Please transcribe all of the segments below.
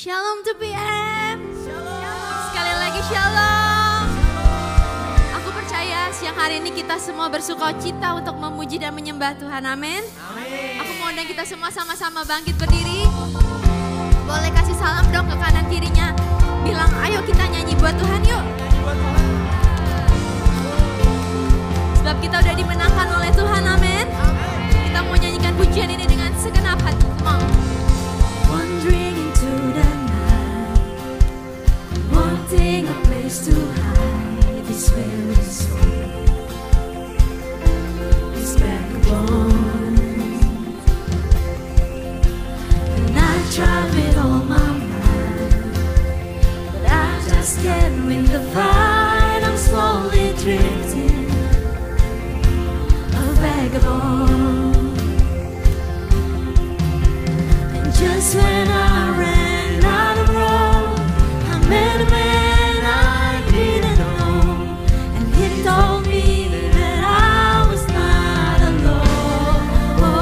Shalom to PM. Sekali lagi shalom. Aku percaya siang hari ini kita semua bersukacita untuk memuji dan menyembah Tuhan. Amin. Aku mau undang kita semua sama-sama bangkit berdiri. Boleh kasih salam dong ke kanan kirinya. Bilang ayo kita nyanyi buat Tuhan yuk. Sebab kita udah dimenangkan oleh Tuhan. Amin. Kita mau nyanyikan pujian ini dengan segenap hati. Mau. Wandering into the night, wanting a place to hide this very soul, this vagabond. And I tried with all my might, but I just can't win the fight. I'm slowly drifting, a vagabond. Just when I ran out of road, I met a man I didn't know, and he told me that I was not alone.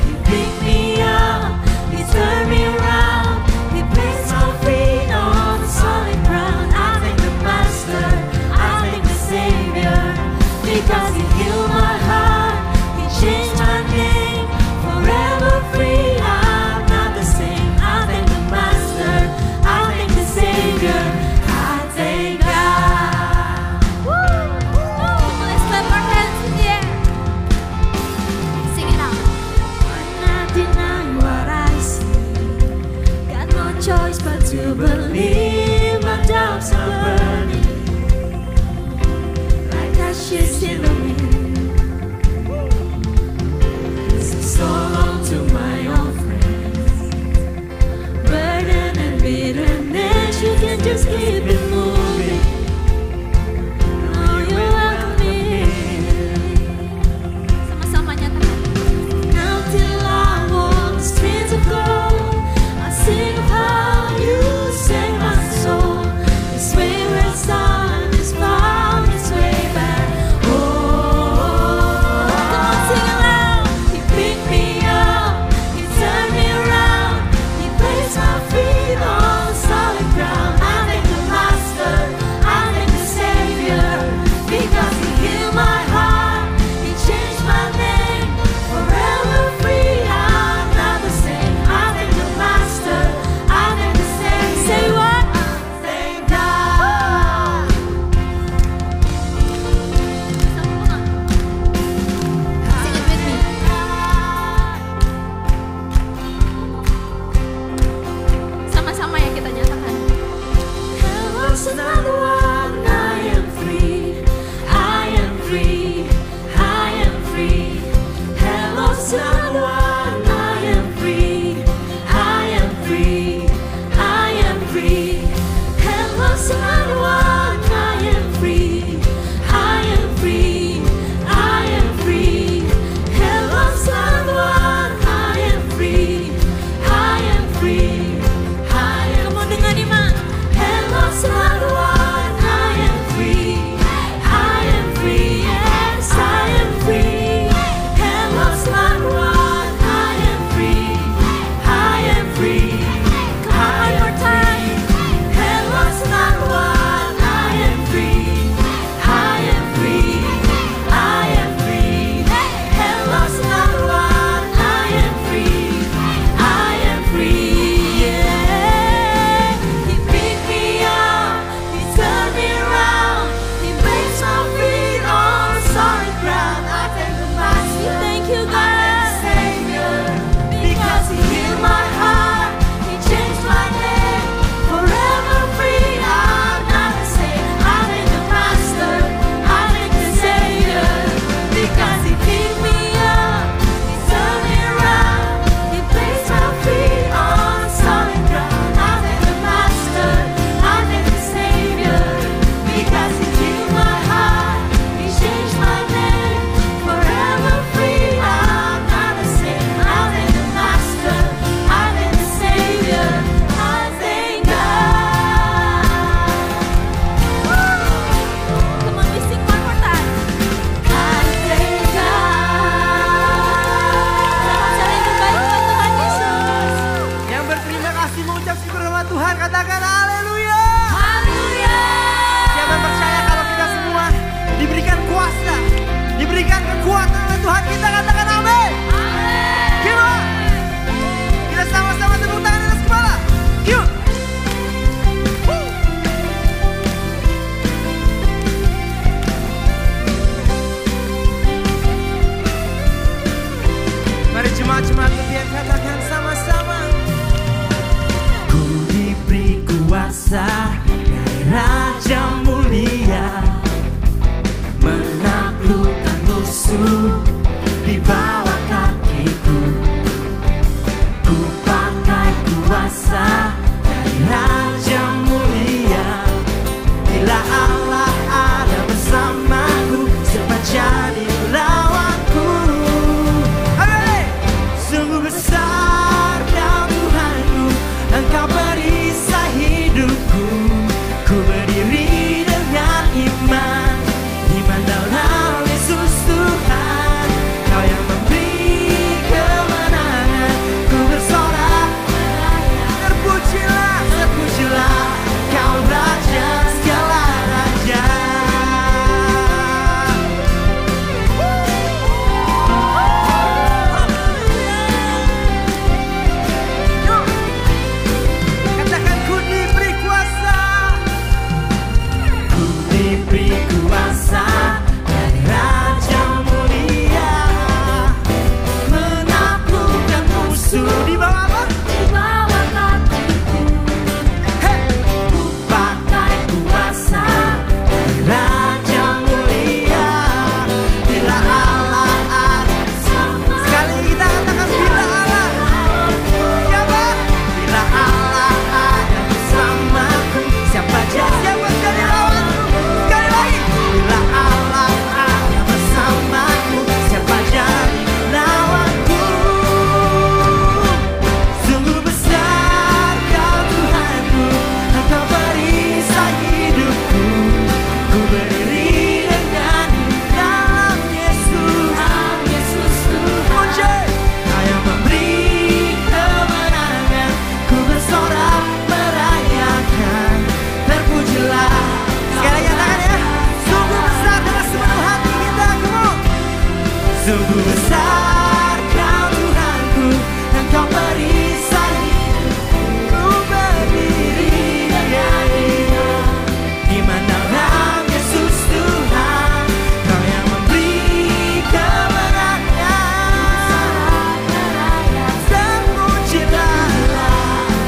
He picked me up, he turned me around, he placed my feet on solid ground. I thank the Master, I thank the Savior, because he healed my heart, he changed my name. Forever free, I'm not the same. I thank the Master, I thank the Savior, I thank God. Let's clap our hands in the air. Sing it out. I'm not denying what I see. Got no choice but to believe. My doubts are burning like ashes in the wind. So long to my old friends, burden and bitterness, you can just keep it moving. Oh, you welcome me. Sama-sama nyatakan. Now till I walk the streets of gold, I sing of how you saved my soul. This way Semua jemaat yang katakan sama-sama. Ku diberi kuasa dari Raja Mulia, menaklukkan musuh di bawah kakiku. Ku pakai kuasa dari Raja Mulia. Bila Allah ada bersamaku, siapa jadi lawanku? Hey! Sungguh besar Kau Tuhanku, Engkau perisai hidupku. Ku berdiri dengan iman, iman dalam Yesus Tuhan. Kau yang memberi kemenangan, ku bersorak terpujilah, terpujilah Kau Raja segala raja. Katakan ku diberi kuasa. Ku diberi kuasa dari Raja Mulia, menaklukkan musuh di bawah apa? Di bawah kakiku. Hey! Ku pakai kuasa dari Raja Mulia. Bila Allah ada bersama. Sekali kita katakan bila Allah. Siapa? Bila Allah ada bersamaku, siapa jadi lawanku? Sekali lagi. Bila Allah ada bersamaku, siapa jadi lawanku? Sungguh besar Kau Tuhanku, Engkau perisai hidupku. Ku berdiri dengan dalam Yesus Tuhan. Kau yang memberi kemenangan, ku bersorak merayakan. Terpujilah. Sekali lagi katakan ya. Sungguh besar dengan sepenuh hati kita. Come on. Sungguh besar Kau Tuhanku, Engkau perisai hidupku. Ku berdiri dengan iman dalam Yesus Tuhan. Kau yang memberi kemenangan. Terpujilah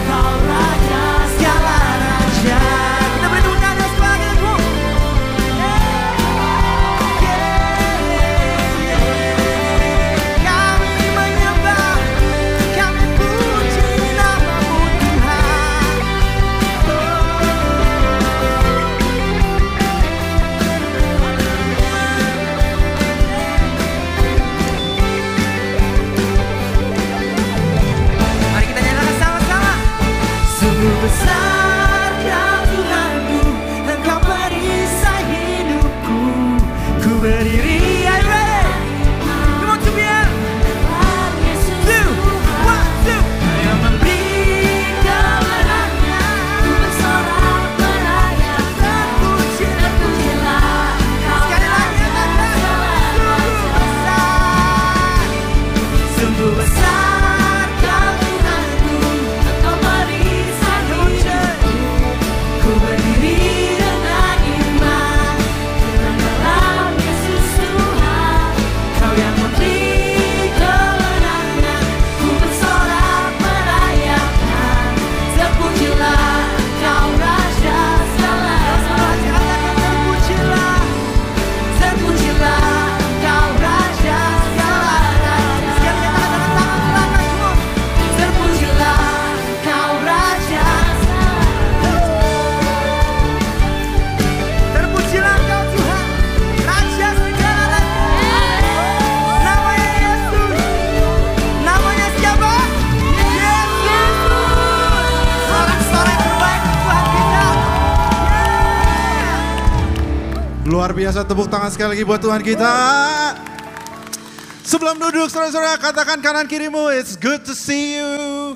Kau Raja segala raja. Kita beri tepuk tangan sebagaiku. Kami menyembah, kami puji nama-Mu Tuhan. Mari kita nyalakan sama-sama. Sungguh besar Kau Tuhanku, Engkau perisai hidupku. Ku berdiri, are you ready? Come on, Tobias. 2, 1, 2. Kau yang memberi kemenangan, ku bersorak merayakan. Terpujilah Kau. Sekali lagi katakan, sungguh besar Kau Tuhanku, Engkau perisai hidupku. Ku berdiri dengan iman, iman dalam Yesus Tuhan. Kau yang memberi kemenangan, ku bersorak merayakan. Terpujilah Kau Raja segala raja. Terpujilah, terpujilah Kau Raja segala raja. Sekali katakan dengan tangan belakang semua. Terpujilah Kau Raja segala raja. Terpujilah Kau Tuhan, Raja segala raja. Namanya Yesus. Namanya siapa? Yesus. Sorak-sorai terbaik Tuhan kita. Luar biasa, tepuk tangan sekali lagi buat Tuhan kita. Sebelum duduk, saudara-saudara, katakan kanan kirimu, it's good to see you.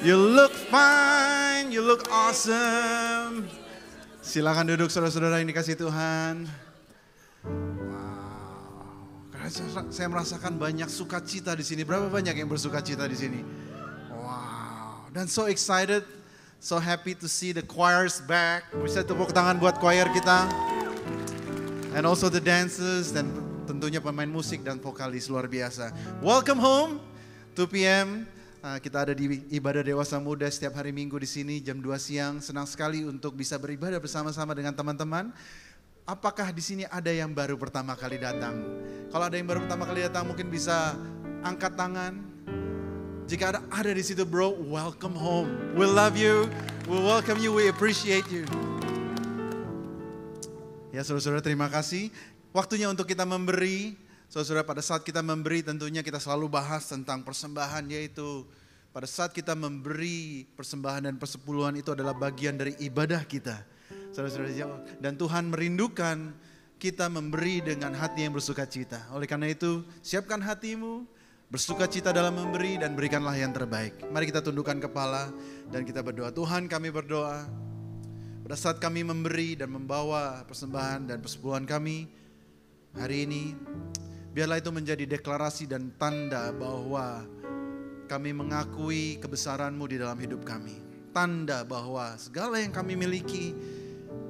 You look fine, you look awesome. Silakan duduk saudara-saudara yang dikasih Tuhan. Wow, karena saya merasakan banyak sukacita di sini. Berapa banyak yang bersukacita di sini? Wow, dan so excited, so happy to see the choirs back. Bisa tepuk tangan buat choir kita. And also the dancers dan tentunya pemain musik dan vokalis luar biasa. Welcome home 2 p.m. Kita ada di ibadah dewasa muda setiap hari Minggu di sini jam 2 siang. Senang sekali untuk bisa beribadah bersama-sama dengan teman-teman. Apakah di sini ada yang baru pertama kali datang? Kalau ada yang baru pertama kali datang mungkin bisa angkat tangan. Jika ada di situ bro, welcome home. We love you, we welcome you, we appreciate you. Ya saudara-saudara, terima kasih. Waktunya untuk kita memberi. Saudara, pada saat kita memberi tentunya kita selalu bahas tentang persembahan, yaitu pada saat kita memberi persembahan dan persepuluhan itu adalah bagian dari ibadah kita. Saudara-saudara, dan Tuhan merindukan kita memberi dengan hati yang bersuka cita. Oleh karena itu, siapkan hatimu, bersuka cita dalam memberi dan berikanlah yang terbaik. Mari kita tundukkan kepala dan kita berdoa. Tuhan, kami berdoa pada saat kami memberi dan membawa persembahan dan persepuluhan kami hari ini, biarlah itu menjadi deklarasi dan tanda bahwa kami mengakui kebesaran-Mu di dalam hidup kami. Tanda bahwa segala yang kami miliki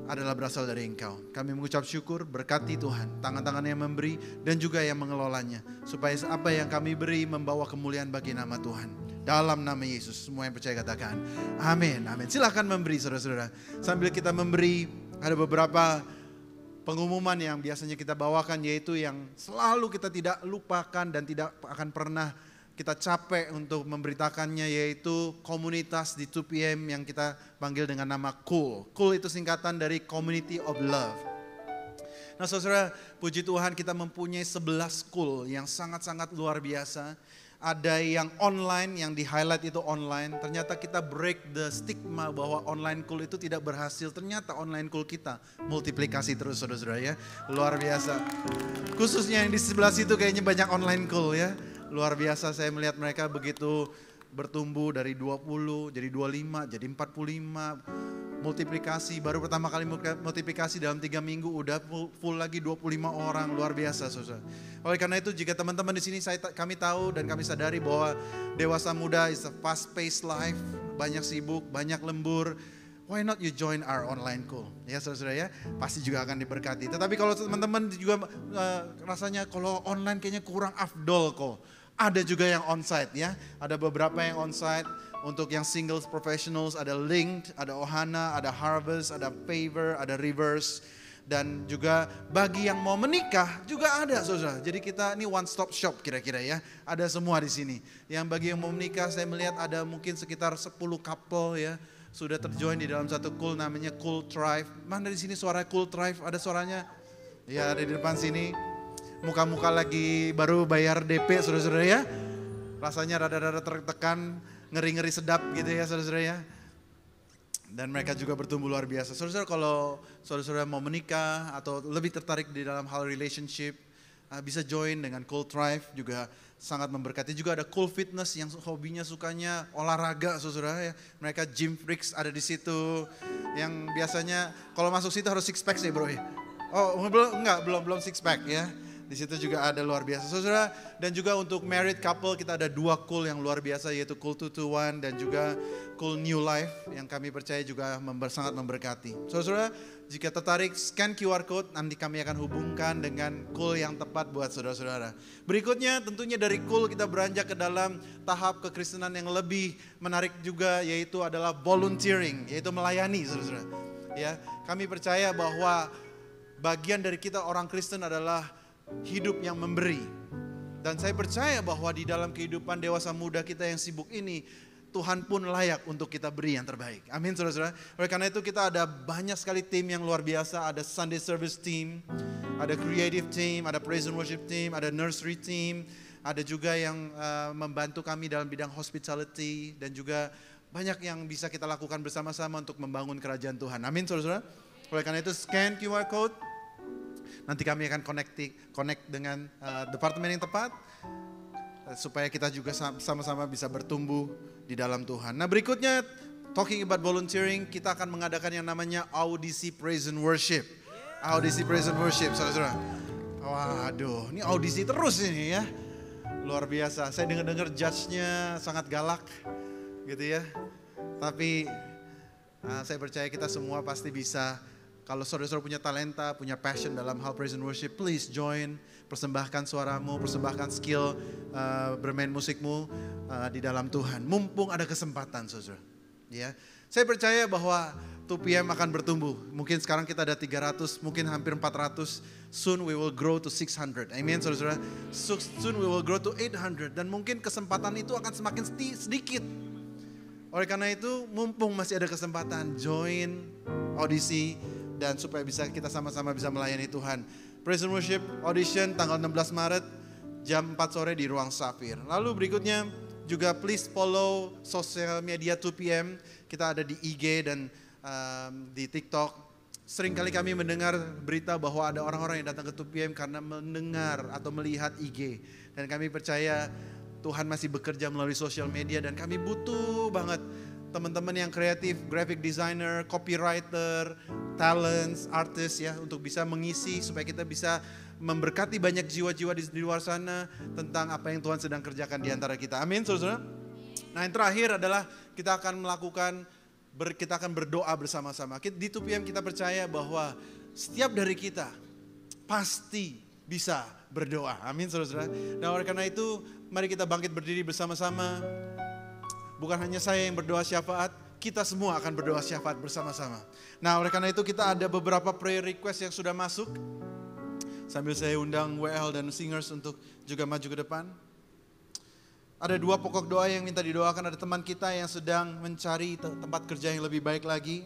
adalah berasal dari Engkau. Kami mengucap syukur, berkati Tuhan, tangan-tangan yang memberi dan juga yang mengelolanya. Supaya apa yang kami beri membawa kemuliaan bagi nama Tuhan. Dalam nama Yesus, semua yang percaya katakan amin, amin. Silahkan memberi saudara-saudara. Sambil kita memberi, ada beberapa pengumuman yang biasanya kita bawakan, yaitu yang selalu kita tidak lupakan dan tidak akan pernah kita capek untuk memberitakannya, yaitu komunitas di 2 p.m. yang kita panggil dengan nama COOL. COOL itu singkatan dari Community of Love. Nah saudara, puji Tuhan kita mempunyai 11 COOL yang sangat-sangat luar biasa. Ada yang online, yang di highlight itu online. Ternyata kita break the stigma bahwa online cool itu tidak berhasil. Ternyata online cool kita multiplikasi terus saudara-saudara ya. Luar biasa. Khususnya yang di sebelah situ kayaknya banyak online cool ya. Luar biasa, saya melihat mereka begitu bertumbuh dari 20, jadi 25, jadi 45. Multiplikasi, baru pertama kali multiplikasi dalam 3 minggu udah full lagi 25 orang, luar biasa saudara. Oleh karena itu jika teman-teman di sini kami tahu dan kami sadari bahwa dewasa muda is a fast paced life, banyak sibuk, banyak lembur. Why not you join our online call? Ya saudara-saudara ya, pasti juga akan diberkati. Tetapi kalau teman-teman juga rasanya kalau online kayaknya kurang afdol kok. Ada juga yang onsite ya, ada beberapa yang onsite. Untuk yang singles professionals ada Linked, ada Ohana, ada Harvest, ada Favor, ada Rivers. Dan juga bagi yang mau menikah juga ada saudara. Jadi kita ini one stop shop kira-kira ya. Ada semua di sini. Yang bagi yang mau menikah saya melihat ada mungkin sekitar 10 couple ya. Sudah terjoin di dalam satu COOL namanya COOL Thrive. Mana di sini suara COOL Thrive? Ada suaranya? Ya ada di depan sini. Muka-muka lagi baru bayar DP saudara-saudara ya. Rasanya rada-rada tertekan. Ngeri-ngeri sedap gitu ya saudara-saudara ya. Dan mereka juga bertumbuh luar biasa. Saudara-saudara kalau saudara-saudara mau menikah atau lebih tertarik di dalam hal relationship, bisa join dengan COOL Thrive, juga sangat memberkati. Juga ada COOL Fitness yang hobinya sukanya olahraga saudara ya. Mereka gym freaks ada di situ. Yang biasanya kalau masuk situ harus six pack sih bro ya. Oh belum six pack ya. Di situ juga ada luar biasa saudara. Dan juga untuk married couple kita ada 2 COOL yang luar biasa, yaitu COOL 221 dan juga COOL New Life yang kami percaya juga sangat memberkati. Saudara, jika tertarik scan QR code, nanti kami akan hubungkan dengan COOL yang tepat buat saudara-saudara. Berikutnya tentunya dari COOL kita beranjak ke dalam tahap kekristenan yang lebih menarik juga, yaitu adalah volunteering, yaitu melayani saudara-saudara. Ya, kami percaya bahwa bagian dari kita orang Kristen adalah hidup yang memberi. Dan saya percaya bahwa di dalam kehidupan dewasa muda kita yang sibuk ini, Tuhan pun layak untuk kita beri yang terbaik. Amin saudara-saudara. Oleh karena itu kita ada banyak sekali tim yang luar biasa. Ada Sunday Service Team, ada Creative Team, ada Praise and Worship Team, ada Nursery Team. Ada juga yang membantu kami dalam bidang hospitality. Dan juga banyak yang bisa kita lakukan bersama-sama untuk membangun kerajaan Tuhan. Amin saudara-saudara. Oleh karena itu scan QR code. Nanti kami akan connect dengan departemen yang tepat supaya kita juga sama-sama bisa bertumbuh di dalam Tuhan. Nah berikutnya, talking about volunteering, kita akan mengadakan yang namanya audisi Praise and Worship. Audisi Praise and Worship, saudara-saudara. Waduh, ini audisi terus ini ya. Luar biasa, saya dengar judge-nya sangat galak gitu ya. Tapi saya percaya kita semua pasti bisa. Kalau saudara-saudara punya talenta, punya passion dalam hal praise and worship, please join. Persembahkan suaramu, persembahkan skill bermain musikmu. di dalam Tuhan. Mumpung ada kesempatan, saudara. Ya, saya percaya bahwa 2PM akan bertumbuh. Mungkin sekarang kita ada 300, mungkin hampir 400. Soon we will grow to 600. Amen, saudara-saudara. Soon we will grow to 800. Dan mungkin kesempatan itu akan semakin sedikit. Oleh karena itu, mumpung masih ada kesempatan, join audisi dan supaya kita sama-sama bisa melayani Tuhan. Praise and Worship audition tanggal 16 Maret jam 4 sore di Ruang Safir. Lalu berikutnya juga please follow sosial media 2PM. Kita ada di IG dan di TikTok. Seringkali kami mendengar berita bahwa ada orang-orang yang datang ke 2PM karena mendengar atau melihat IG. Dan kami percaya Tuhan masih bekerja melalui sosial media dan kami butuh banget teman-teman yang kreatif, graphic designer, copywriter, talents, artis ya untuk bisa mengisi supaya kita bisa memberkati banyak jiwa-jiwa di luar sana tentang apa yang Tuhan sedang kerjakan di antara kita. Amin, saudara. Nah, yang terakhir adalah kita akan berdoa bersama-sama. Di 2PM kita percaya bahwa setiap dari kita pasti bisa berdoa. Amin, saudara-saudara. Dan oleh karena itu, mari kita bangkit berdiri bersama-sama. Bukan hanya saya yang berdoa syafaat, kita semua akan berdoa syafaat bersama-sama. Nah, oleh karena itu kita ada beberapa prayer request yang sudah masuk. Sambil saya undang WL dan singers untuk juga maju ke depan. Ada 2 pokok doa yang minta didoakan. Ada teman kita yang sedang mencari tempat kerja yang lebih baik lagi.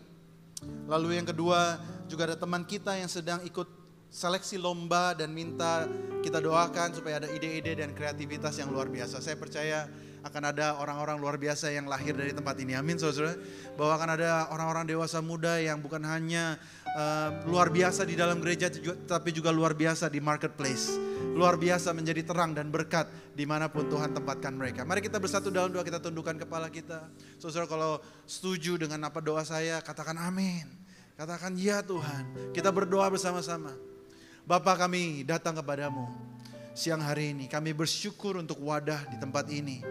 Lalu yang kedua juga ada teman kita yang sedang ikut seleksi lomba dan minta kita doakan supaya ada ide-ide dan kreativitas yang luar biasa. Saya percaya akan ada orang-orang luar biasa yang lahir dari tempat ini. Amin, saudara. Bahwa akan ada orang-orang dewasa muda yang bukan hanya luar biasa di dalam gereja, tapi juga luar biasa di marketplace. Luar biasa menjadi terang dan berkat dimanapun Tuhan tempatkan mereka. Mari kita bersatu dalam doa, kita tundukkan kepala kita. Saudara, kalau setuju dengan apa doa saya, katakan amin. Katakan ya Tuhan. Kita berdoa bersama-sama. Bapa, kami datang kepadamu siang hari ini. Kami bersyukur untuk wadah di tempat ini.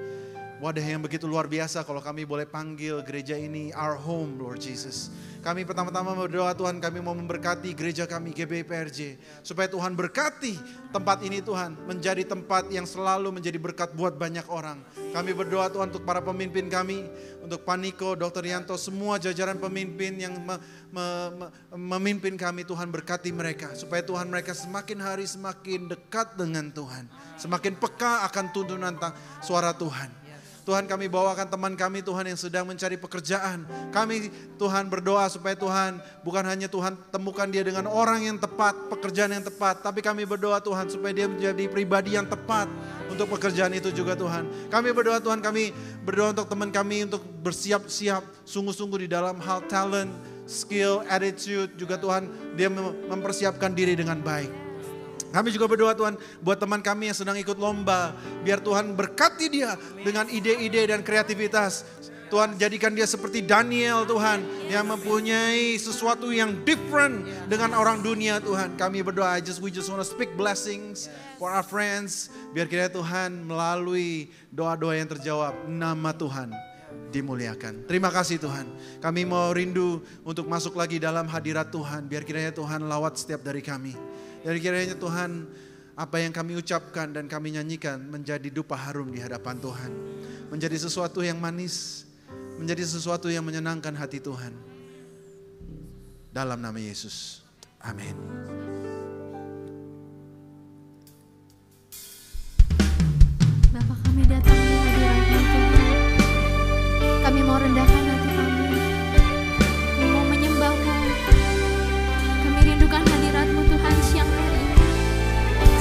Wadah yang begitu luar biasa kalau kami boleh panggil gereja ini our home, Lord Jesus. Kami pertama-tama berdoa Tuhan, kami mau memberkati gereja kami GBI PRJ. Supaya Tuhan berkati tempat ini Tuhan, menjadi tempat yang selalu menjadi berkat buat banyak orang. Kami berdoa Tuhan untuk para pemimpin kami, untuk Paniko, Dr. Yanto, semua jajaran pemimpin yang memimpin kami, Tuhan berkati mereka. Supaya Tuhan mereka semakin hari semakin dekat dengan Tuhan. Semakin peka akan tuntunan suara Tuhan. Tuhan, kami bawakan teman kami Tuhan yang sedang mencari pekerjaan. Kami Tuhan berdoa supaya Tuhan bukan hanya Tuhan temukan dia dengan orang yang tepat, pekerjaan yang tepat. Tapi kami berdoa Tuhan supaya dia menjadi pribadi yang tepat untuk pekerjaan itu juga Tuhan. Kami berdoa Tuhan, kami berdoa untuk teman kami untuk bersiap-siap sungguh-sungguh di dalam hal talent, skill, attitude. Juga Tuhan dia mempersiapkan diri dengan baik. Kami juga berdoa Tuhan buat teman kami yang sedang ikut lomba. Biar Tuhan berkati dia dengan ide-ide dan kreativitas. Tuhan jadikan dia seperti Daniel Tuhan. Yang mempunyai sesuatu yang different dengan orang dunia Tuhan. Kami berdoa we just want to speak blessings for our friends. Biar kiranya Tuhan melalui doa-doa yang terjawab nama Tuhan dimuliakan. Terima kasih Tuhan. Kami mau rindu untuk masuk lagi dalam hadirat Tuhan. Biar kiranya Tuhan lawat setiap dari kami. Dari kiranya Tuhan, apa yang kami ucapkan dan kami nyanyikan menjadi dupa harum di hadapan Tuhan. Menjadi sesuatu yang manis, menjadi sesuatu yang menyenangkan hati Tuhan. Dalam nama Yesus. Amin. Bapa, kami datang di hadirat-Mu Tuhan. Kami mau rendahkan hati kami. Kami mau menyembah-Mu. Kami rindukan hadirat-Mu Tuhan siang hari ini.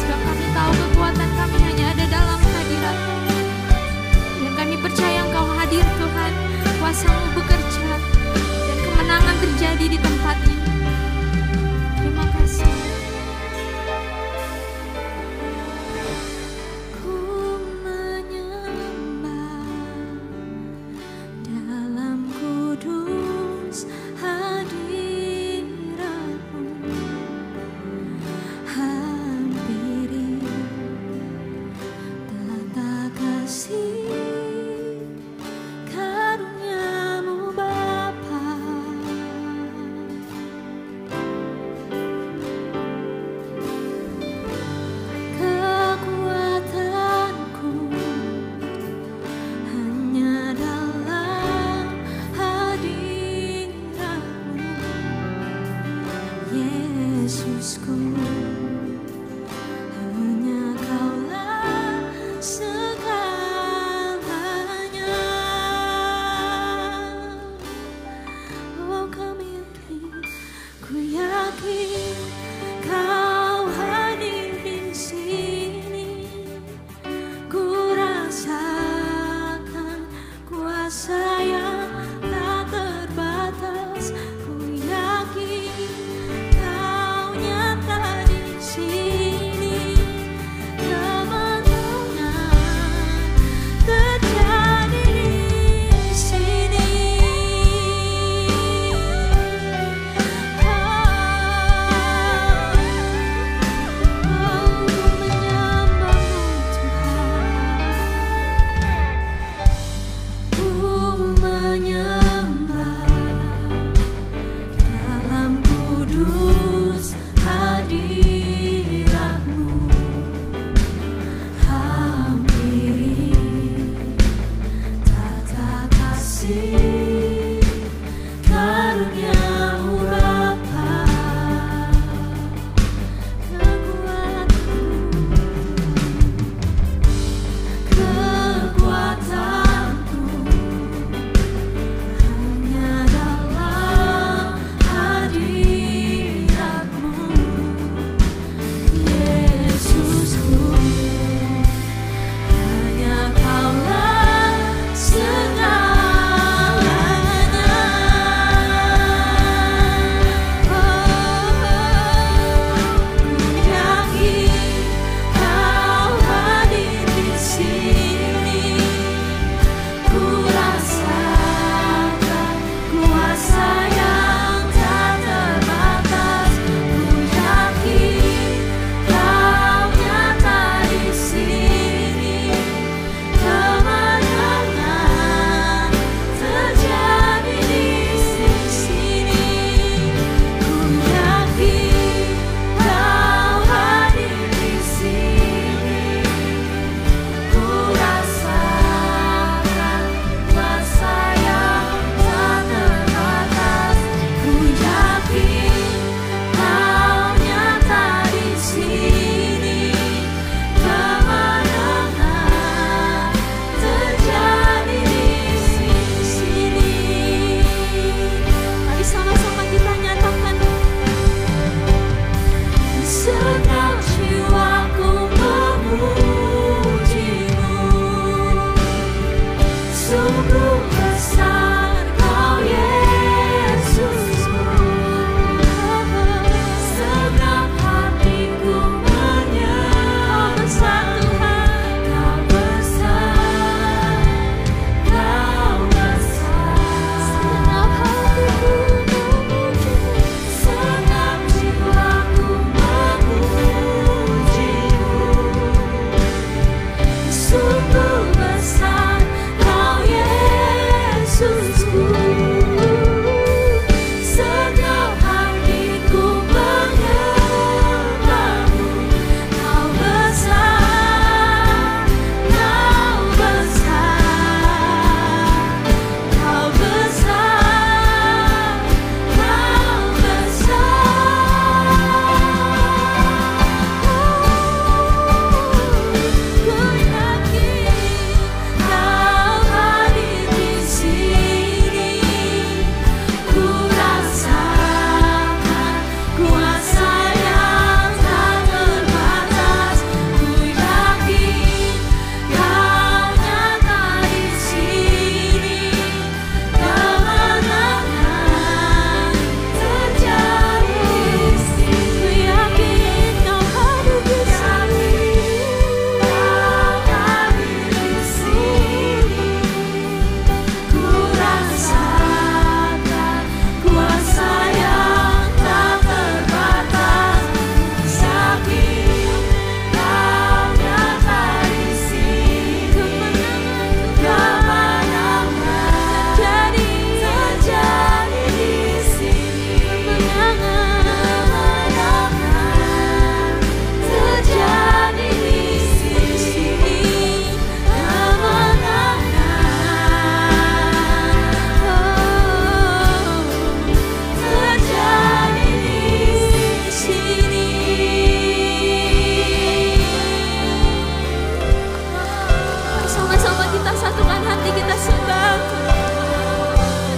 Sebab kami tahu kekuatan kami hanya ada dalam hadirat-Mu. Dan kami percaya Engkau hadir Tuhan. Kuasa-Mu bekerja. Dan kemenangan terjadi di tempat ini. Terima kasih. Ku menyembah dalam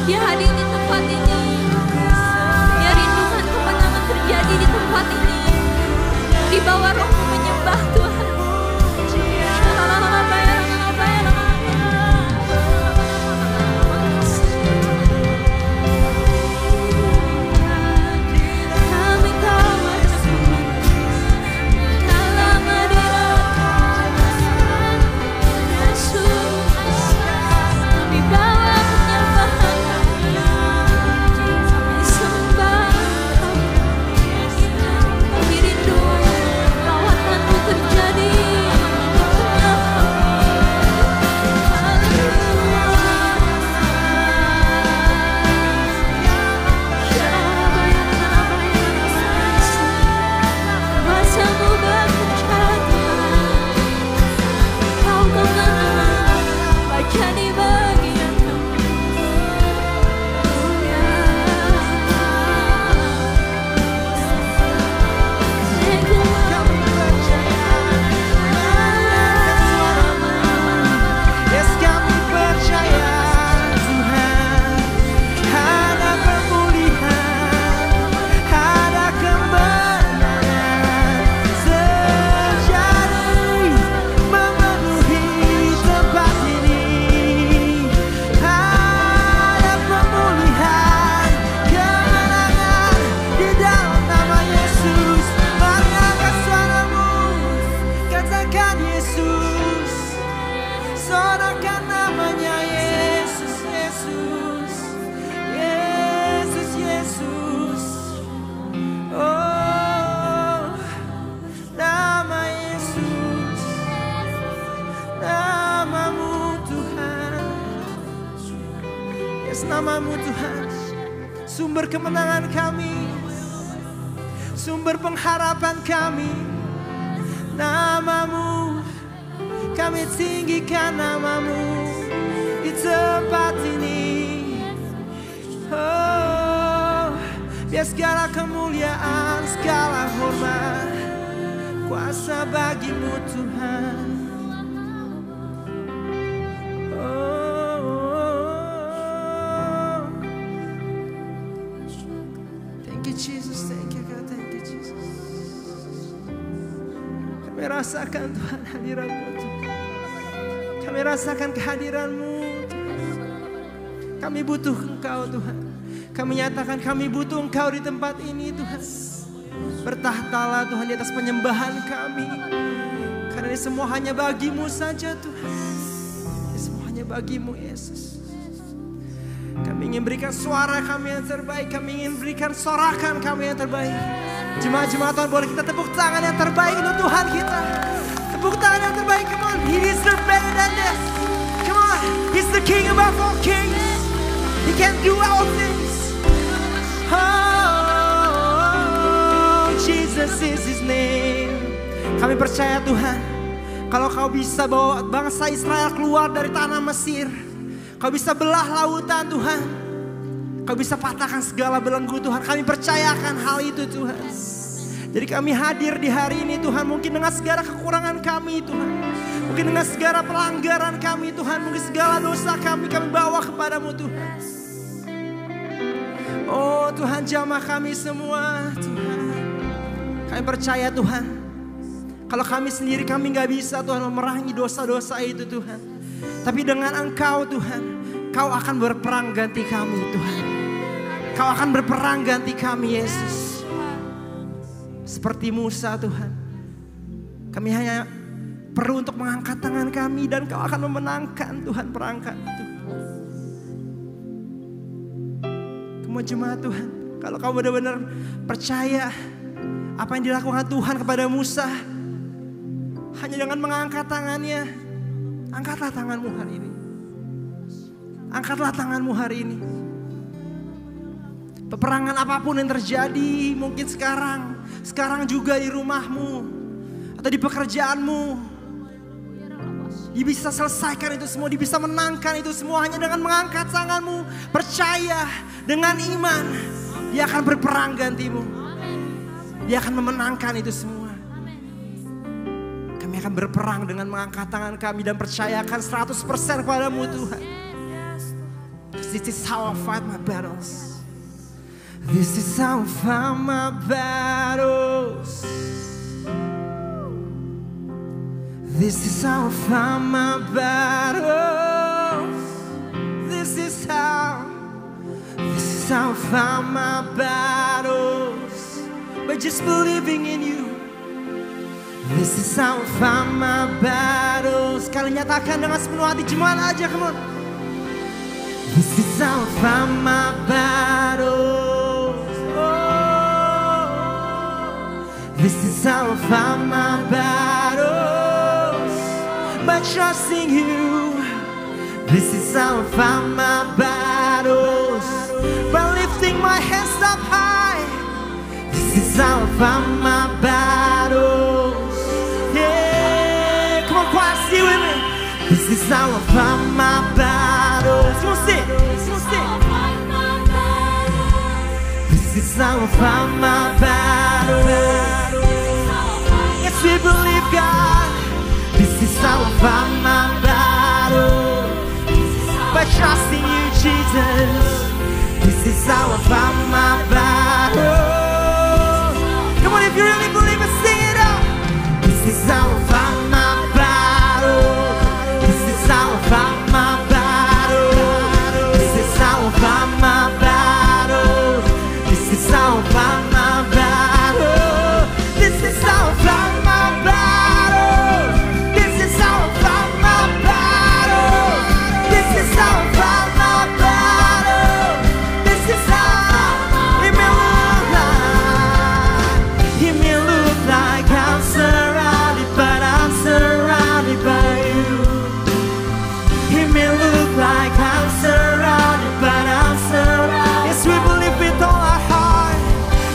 Dia hadir di tempat ini. Ya, rindukan kemenangan terjadi di tempat ini. Di bawah rohmu menyembah Tuhan. Namamu Tuhan, sumber kemenangan kami, sumber pengharapan kami. Namamu, kami tinggikan namamu di tempat ini. Oh, biar segala kemuliaan, segala hormat, kuasa bagimu Tuhan. Rasakan Tuhan hadirat-Mu Tuhan. Kami rasakan kehadiran-Mu Tuhan. Kami butuh Engkau Tuhan. Kami nyatakan kami butuh Engkau di tempat ini Tuhan. Bertahtalah Tuhan di atas penyembahan kami. Karena ini semua hanya bagi-Mu saja Tuhan. Ini semua hanya bagi-Mu Yesus. Kami ingin berikan suara kami yang terbaik. Kami ingin berikan sorakan kami yang terbaik. Jemaat-jemaat Tuhan, boleh kita tepuk tangan yang terbaik untuk Tuhan kita. Tepuk tangan yang terbaik, come on. He deserves better than this. Come on, He's the King above all kings. He can do all things. Oh, Jesus is His name. Kami percaya Tuhan, kalau Kau bisa bawa bangsa Israel keluar dari tanah Mesir, Kau bisa belah lautan Tuhan, Kau bisa patahkan segala belenggu Tuhan. Kami percayakan hal itu Tuhan. Jadi kami hadir di hari ini Tuhan. Mungkin dengan segala kekurangan kami Tuhan. Mungkin dengan segala pelanggaran kami Tuhan. Mungkin segala dosa kami bawa kepadamu Tuhan. Oh Tuhan, jamah kami semua Tuhan. Kami percaya Tuhan, kalau kami sendiri kami gak bisa Tuhan memerangi dosa-dosa itu Tuhan. Tapi dengan Engkau Tuhan, Kau akan berperang ganti kami Tuhan. Kau akan berperang ganti kami Yesus. Seperti Musa Tuhan, kami hanya perlu untuk mengangkat tangan kami dan Kau akan memenangkan Tuhan perangkat itu. Semua jemaat Tuhan, kalau Kau benar-benar percaya apa yang dilakukan Tuhan kepada Musa, hanya dengan mengangkat tangannya, angkatlah tanganmu hari ini. Angkatlah tanganmu hari ini. Peperangan apapun yang terjadi, mungkin sekarang juga di rumahmu atau di pekerjaanmu, dia bisa selesaikan itu semua, dia bisa menangkan itu semua hanya dengan mengangkat tanganmu. Percaya dengan iman, dia akan berperang gantimu. Dia akan memenangkan itu semua. Kami akan berperang dengan mengangkat tangan kami dan percayakan 100% kepadamu Tuhan. This is how I fight my battles. This is how I fight my battles. This is how I fight my battles. This is how I fight my battles. By just believing in you. This is how I fight my battles. Kalian nyatakan dengan sepenuh hati, gimana aja, come on. This is how I fight my battles. Oh, this is how I fight my battles. By trusting you. This is how I fight my battles. By lifting my hands up high. This is how I fight my battles. Yeah, come on, choir, sing with me. This is how I fight my battles. Come on, sing. This is how I fight my battles. Yes, we believe, God. This is how I fight my battles. By trusting you, Jesus. This is how I fight my battles. Come on, if you really believe it, sing it out. This is how I fight my battles. This is how I fight my battles. This is how I fight my battles. This is how I fight my battles. This is how I fight my battles. This is how I fight my battles. This is how I fight my battles. This is how it may look like. It may look like I'm surrounded, but I'm surrounded by you. It may look like I'm surrounded, but I'm surrounded. Yes, we believe with all our heart.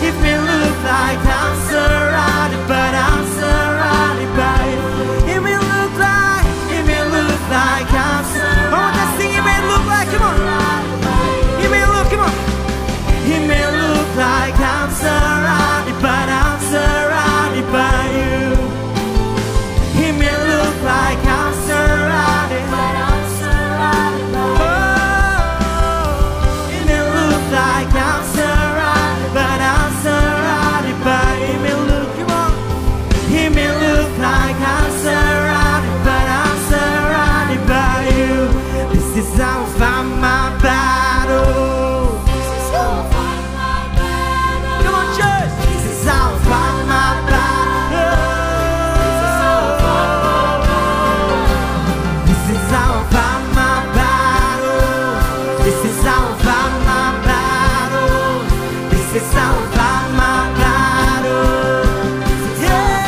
It may look like I'm surrounded, but I'm surrounded by you. It may look like I'm surrounded. Oh, that thing it may look like, come on. It may look, come on. It may look like I'm surrounded, but I'm surrounded by you. It may look like I'm surrounded, but I'm surrounded by you. Oh, it may look like I'm surrounded, but I'm surrounded by you. It may look, come on. It may look like I'm surrounded, but I'm surrounded by you. This is how I fight my battle. Come on, church. This is how I fight my battle. This is how I fight my battle. This is how I fight my battle. This is how I fight my battle. Yeah,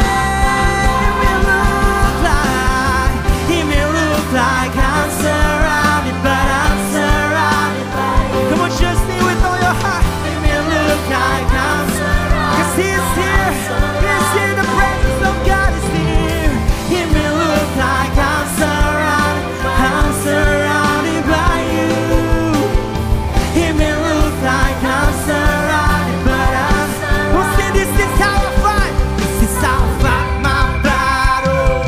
it may look like I'm surrounded, but I'm surrounded by you. Come on, just sing with all your heart. It may look like I'm surrounded, 'cause He is here. He is here. The presence of God is here. It may look like I'm surrounded by you. It may look like I'm surrounded, but I'm surrounded. Who said this is how I fight? This is how I fight my battle.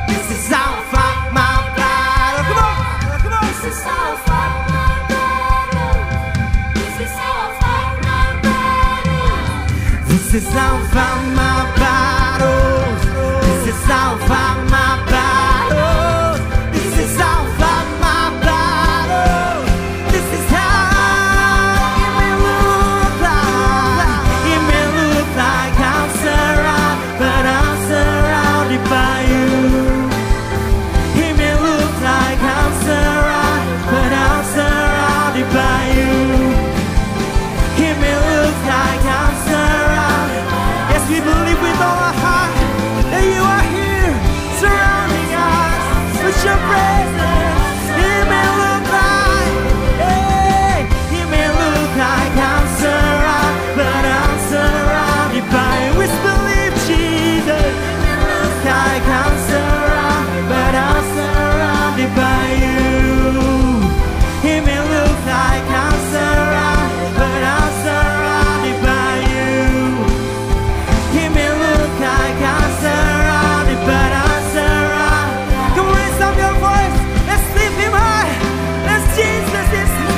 This is how I fight my battle. Come on, come on. This is how I fight my battle. This is how I fight my battle. This is how I fight my battles. This is how I fight my battles. This is how I fight my battles. This is how it may look like. It may look like I'm surrounded, but I'm surrounded by you. It may look like I'm surrounded, but I'm surrounded by you. It may look like I'm surrounded. Yes, we believe with all our heart that you are here, surrounding us with your presence. It may look like, hey, it may look like I'm surrounded, but I'm surrounded by you. We believe, Jesus. It may look like I'm surrounded, but I'm surrounded by you. It may look like I'm surrounded, but I'm surrounded by you. It may look like I'm surrounded, but I'm surrounded. Come on, raise up your voice. Let's lift Him high. Let's Jesus is His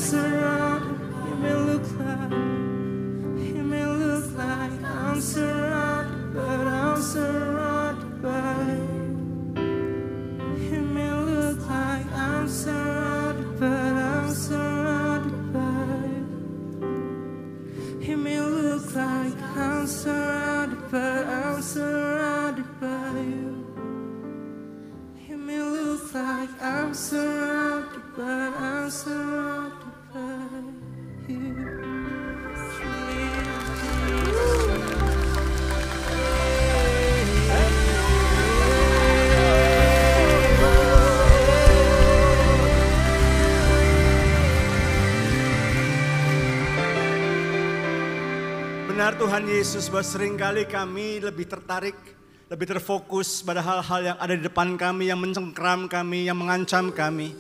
surrounded. It may look like I'm surrounded, but I'm surrounded by you. It may look like I'm surrounded, but I'm surrounded by you. It may look like I'm surrounded, but I'm surrounded by you. It may look like I'm surrounded, but I'm surrounded by you. Benar Tuhan Yesus, bahwa seringkali kami lebih tertarik, lebih terfokus pada hal-hal yang ada di depan kami, yang mencengkram kami, yang mengancam kami.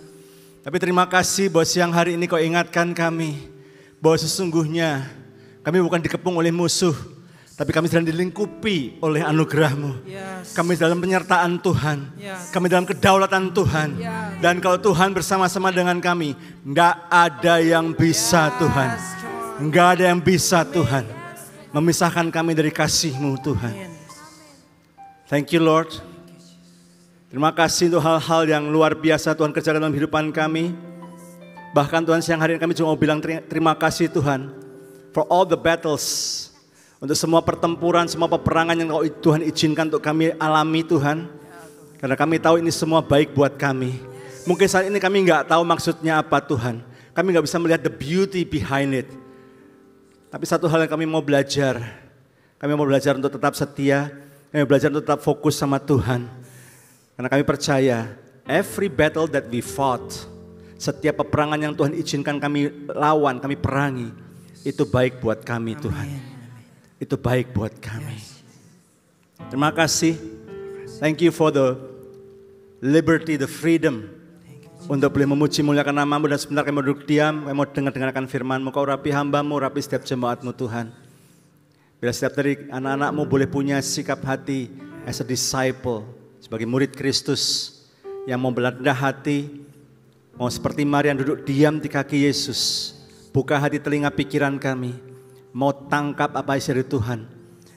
Tapi terima kasih bahwa siang hari ini Kau ingatkan kami, bahwa sesungguhnya kami bukan dikepung oleh musuh, tapi kami sedang dilingkupi oleh anugerah-Mu. Kami dalam penyertaan Tuhan, kami dalam kedaulatan Tuhan. Dan kalau Tuhan bersama-sama dengan kami, enggak ada yang bisa Tuhan. Enggak ada yang bisa Tuhan memisahkan kami dari kasih-Mu Tuhan. Thank you Lord. Terima kasih untuk hal-hal yang luar biasa Tuhan kerjakan dalam kehidupan kami. Bahkan Tuhan siang hari ini kami cuma mau bilang terima kasih Tuhan. For all the battles. Untuk semua pertempuran, semua peperangan yang Tuhan izinkan untuk kami alami Tuhan. Karena kami tahu ini semua baik buat kami. Mungkin saat ini kami nggak tahu maksudnya apa Tuhan. Kami nggak bisa melihat the beauty behind it. Tapi satu hal yang kami mau belajar untuk tetap setia, kami belajar untuk tetap fokus sama Tuhan. Karena kami percaya, every battle that we fought, setiap peperangan yang Tuhan izinkan kami lawan, kami perangi, itu baik buat kami Tuhan. Itu baik buat kami. Terima kasih, thank you for the liberty, the freedom, untuk boleh memuji muliakan nama-Mu. Dan sebentar kami mau duduk diam, kami mau dengarkan firman-Mu. Kau urapi hamba-Mu, urapi setiap jemaat-Mu Tuhan. Bila setiap dari anak-anak-Mu boleh punya sikap hati as a disciple, sebagai murid Kristus yang mau berendah hati, mau seperti Maria duduk diam di kaki Yesus. Buka hati telinga pikiran kami, mau tangkap apa isi dari Tuhan,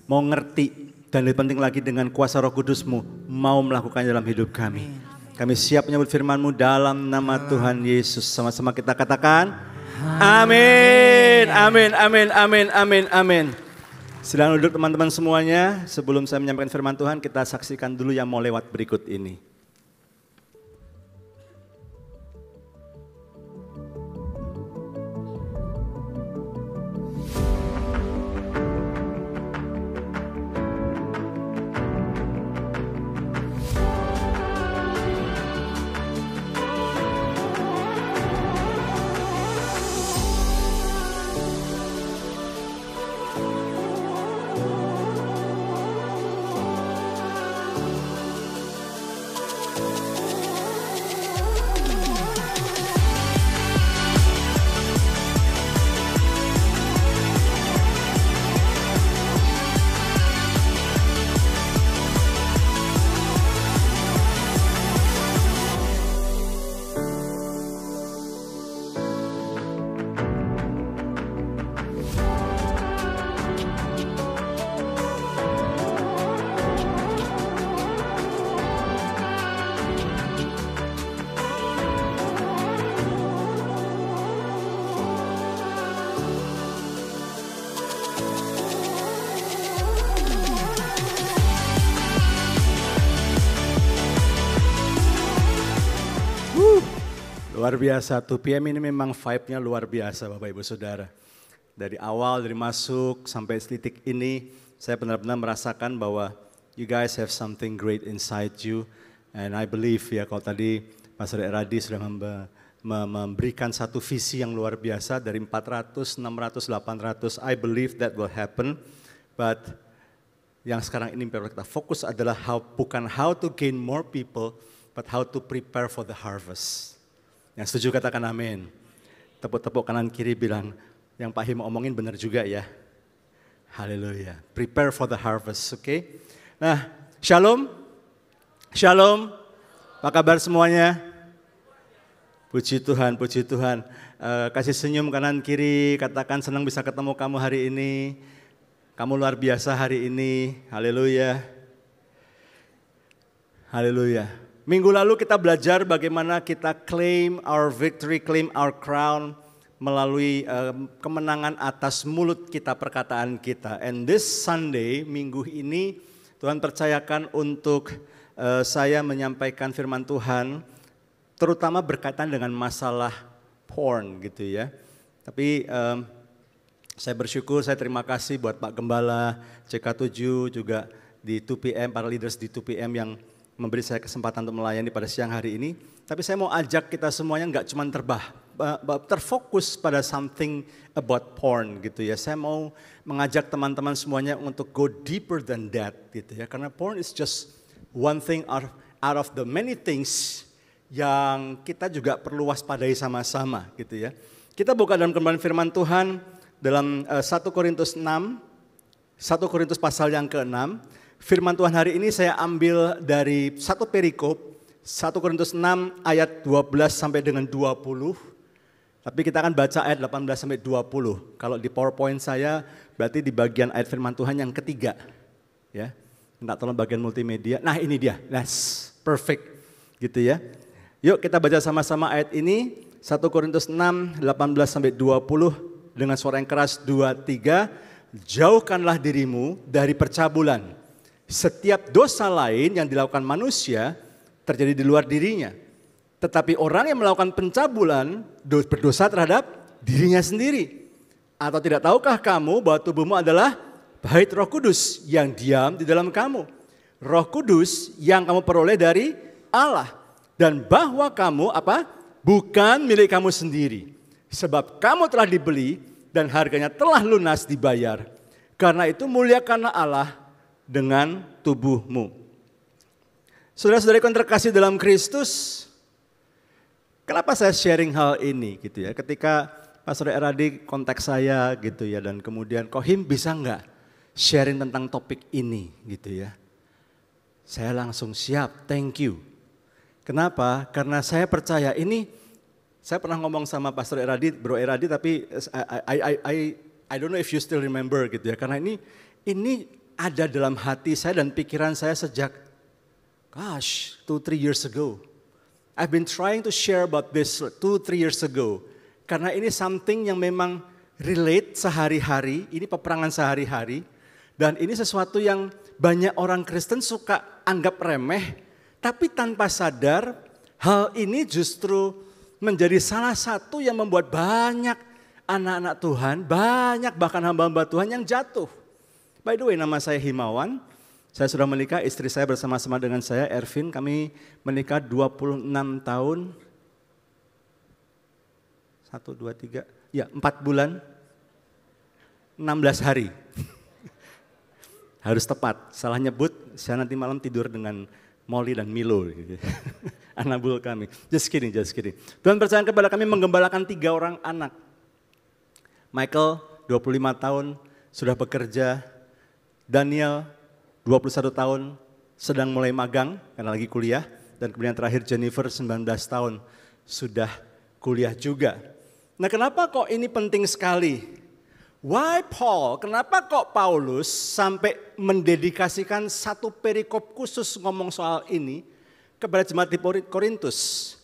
mau ngerti, dan lebih penting lagi dengan kuasa Roh Kudus-Mu mau melakukannya dalam hidup kami. Kami siap menyambut firman-Mu dalam nama Tuhan Yesus. Sama-sama kita katakan, amin, amin, amin, amin, amin, amin. Silakan duduk teman-teman semuanya. Sebelum saya menyampaikan firman Tuhan, kita saksikan dulu yang mau lewat berikut ini. Luar biasa, 2 PM ini memang vibe-nya luar biasa Bapak Ibu Saudara. Dari awal, dari masuk sampai titik ini, saya benar-benar merasakan bahwa you guys have something great inside you. And I believe ya kalau tadi Pastor Eradi sudah memberikan satu visi yang luar biasa dari 400, 600, 800. I believe that will happen. But yang sekarang ini perlu kita fokus adalah bukan how to gain more people, but how to prepare for the harvest. Yang setuju katakan amin. Tepuk-tepuk kanan kiri bilang, yang Pak Him omongin benar juga ya. Haleluya. Prepare for the harvest, oke? Nah, shalom. Shalom. Apa kabar semuanya? Puji Tuhan, puji Tuhan. Kasih senyum kanan kiri, katakan senang bisa ketemu kamu hari ini. Kamu luar biasa hari ini, haleluya. Haleluya. Minggu lalu kita belajar bagaimana kita claim our victory, claim our crown melalui kemenangan atas mulut kita, perkataan kita. And this Sunday, minggu ini Tuhan percayakan untuk saya menyampaikan firman Tuhan, terutama berkaitan dengan masalah porn gitu ya. Tapi saya bersyukur, saya terima kasih buat Pak Gembala, CK7 juga di 2PM, para leaders di 2PM yang memberi saya kesempatan untuk melayani pada siang hari ini. Tapi saya mau ajak kita semuanya nggak cuma terfokus pada something about porn gitu ya. Saya mau mengajak teman-teman semuanya untuk go deeper than that gitu ya. Karena porn is just one thing out of the many things yang kita juga perlu waspadai sama-sama gitu ya. Kita buka dalam kembali firman Tuhan dalam 1 Korintus 6, 1 Korintus pasal yang ke-6. Firman Tuhan hari ini saya ambil dari satu perikop, 1 Korintus 6 ayat 12 sampai dengan 20. Tapi kita akan baca ayat 18 sampai 20. Kalau di PowerPoint saya berarti di bagian ayat firman Tuhan yang ketiga. Ya. Minta tolong bagian multimedia. Nah ini dia, that's perfect gitu ya. Yuk kita baca sama-sama ayat ini, 1 Korintus 6, 18 sampai 20 dengan suara yang keras 2, 3. Jauhkanlah dirimu dari percabulan. Setiap dosa lain yang dilakukan manusia terjadi di luar dirinya. Tetapi orang yang melakukan pencabulan berdosa terhadap dirinya sendiri. Atau tidak tahukah kamu bahwa tubuhmu adalah bait Roh Kudus yang diam di dalam kamu. Roh Kudus yang kamu peroleh dari Allah. Dan bahwa kamu bukan milik kamu sendiri. Sebab kamu telah dibeli dan harganya telah lunas dibayar. Karena itu muliakanlah Allah dengan tubuhmu. Saudara-saudari yang terkasih dalam Kristus, kenapa saya sharing hal ini gitu ya? Ketika Pastor Eradi kontak saya gitu ya, dan kemudian Kohim bisa nggak sharing tentang topik ini gitu ya? Saya langsung siap, thank you. Kenapa? Karena saya percaya ini, saya pernah ngomong sama Pastor Eradi, Bro Eradi, tapi I don't know if you still remember gitu ya. Karena ini ada dalam hati saya dan pikiran saya sejak 2-3 years ago. I've been trying to share about this 2-3 years ago. Karena ini something yang memang relate sehari-hari, ini peperangan sehari-hari. Dan ini sesuatu yang banyak orang Kristen suka anggap remeh. Tapi tanpa sadar hal ini justru menjadi salah satu yang membuat banyak anak-anak Tuhan, banyak bahkan hamba-hamba Tuhan yang jatuh. By the way, nama saya Himawan. Saya sudah menikah, istri saya bersama-sama dengan saya, Ervin. Kami menikah 26 tahun. 1, 2, 3, ya 4 bulan, 16 hari. Harus tepat, salah nyebut, saya nanti malam tidur dengan Molly dan Milo. Gitu. Anabul kami. Just kidding. Tuhan percayakan kepada kami menggembalakan 3 orang anak. Michael, 25 tahun, sudah bekerja. Daniel, 21 tahun, sedang mulai magang karena lagi kuliah. Dan kemudian terakhir Jennifer, 19 tahun, sudah kuliah juga. Nah kenapa kok ini penting sekali? Why Paul? Kenapa kok Paulus sampai mendedikasikan satu perikop khusus ngomong soal ini kepada jemaat di Korintus?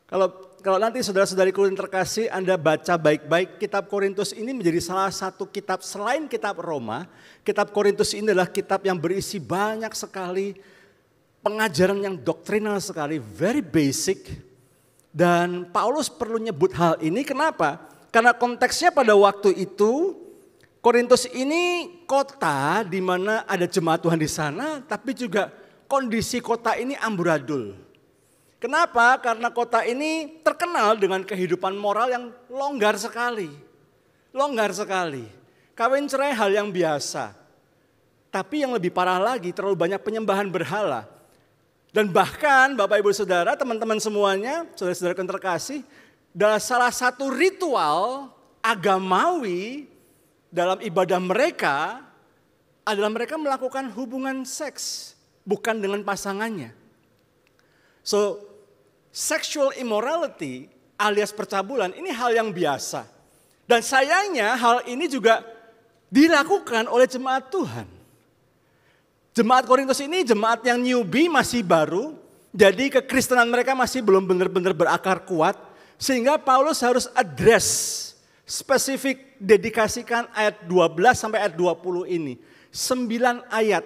Kalau nanti saudara-saudariku yang terkasih, Anda baca baik-baik, kitab Korintus ini menjadi salah satu kitab selain kitab Roma. Kitab Korintus ini adalah kitab yang berisi banyak sekali pengajaran yang doktrinal sekali, very basic. Dan Paulus perlu nyebut hal ini, kenapa? Karena konteksnya pada waktu itu, Korintus ini kota di mana ada jemaat Tuhan di sana, tapi juga kondisi kota ini amburadul. Kenapa? Karena kota ini terkenal dengan kehidupan moral yang longgar sekali. Longgar sekali. Kawin cerai hal yang biasa. Tapi yang lebih parah lagi, terlalu banyak penyembahan berhala. Dan bahkan Bapak Ibu Saudara, teman-teman semuanya, saudara-saudara yang terkasih, dalam salah satu ritual agamawi dalam ibadah mereka adalah mereka melakukan hubungan seks, bukan dengan pasangannya. So, sexual immorality alias percabulan ini hal yang biasa. Dan sayangnya hal ini juga dilakukan oleh jemaat Tuhan. Jemaat Korintus ini jemaat yang newbie, masih baru. Jadi kekristenan mereka masih belum benar-benar berakar kuat. Sehingga Paulus harus address, spesifik dedikasikan ayat 12 sampai ayat 20 ini. 9 ayat.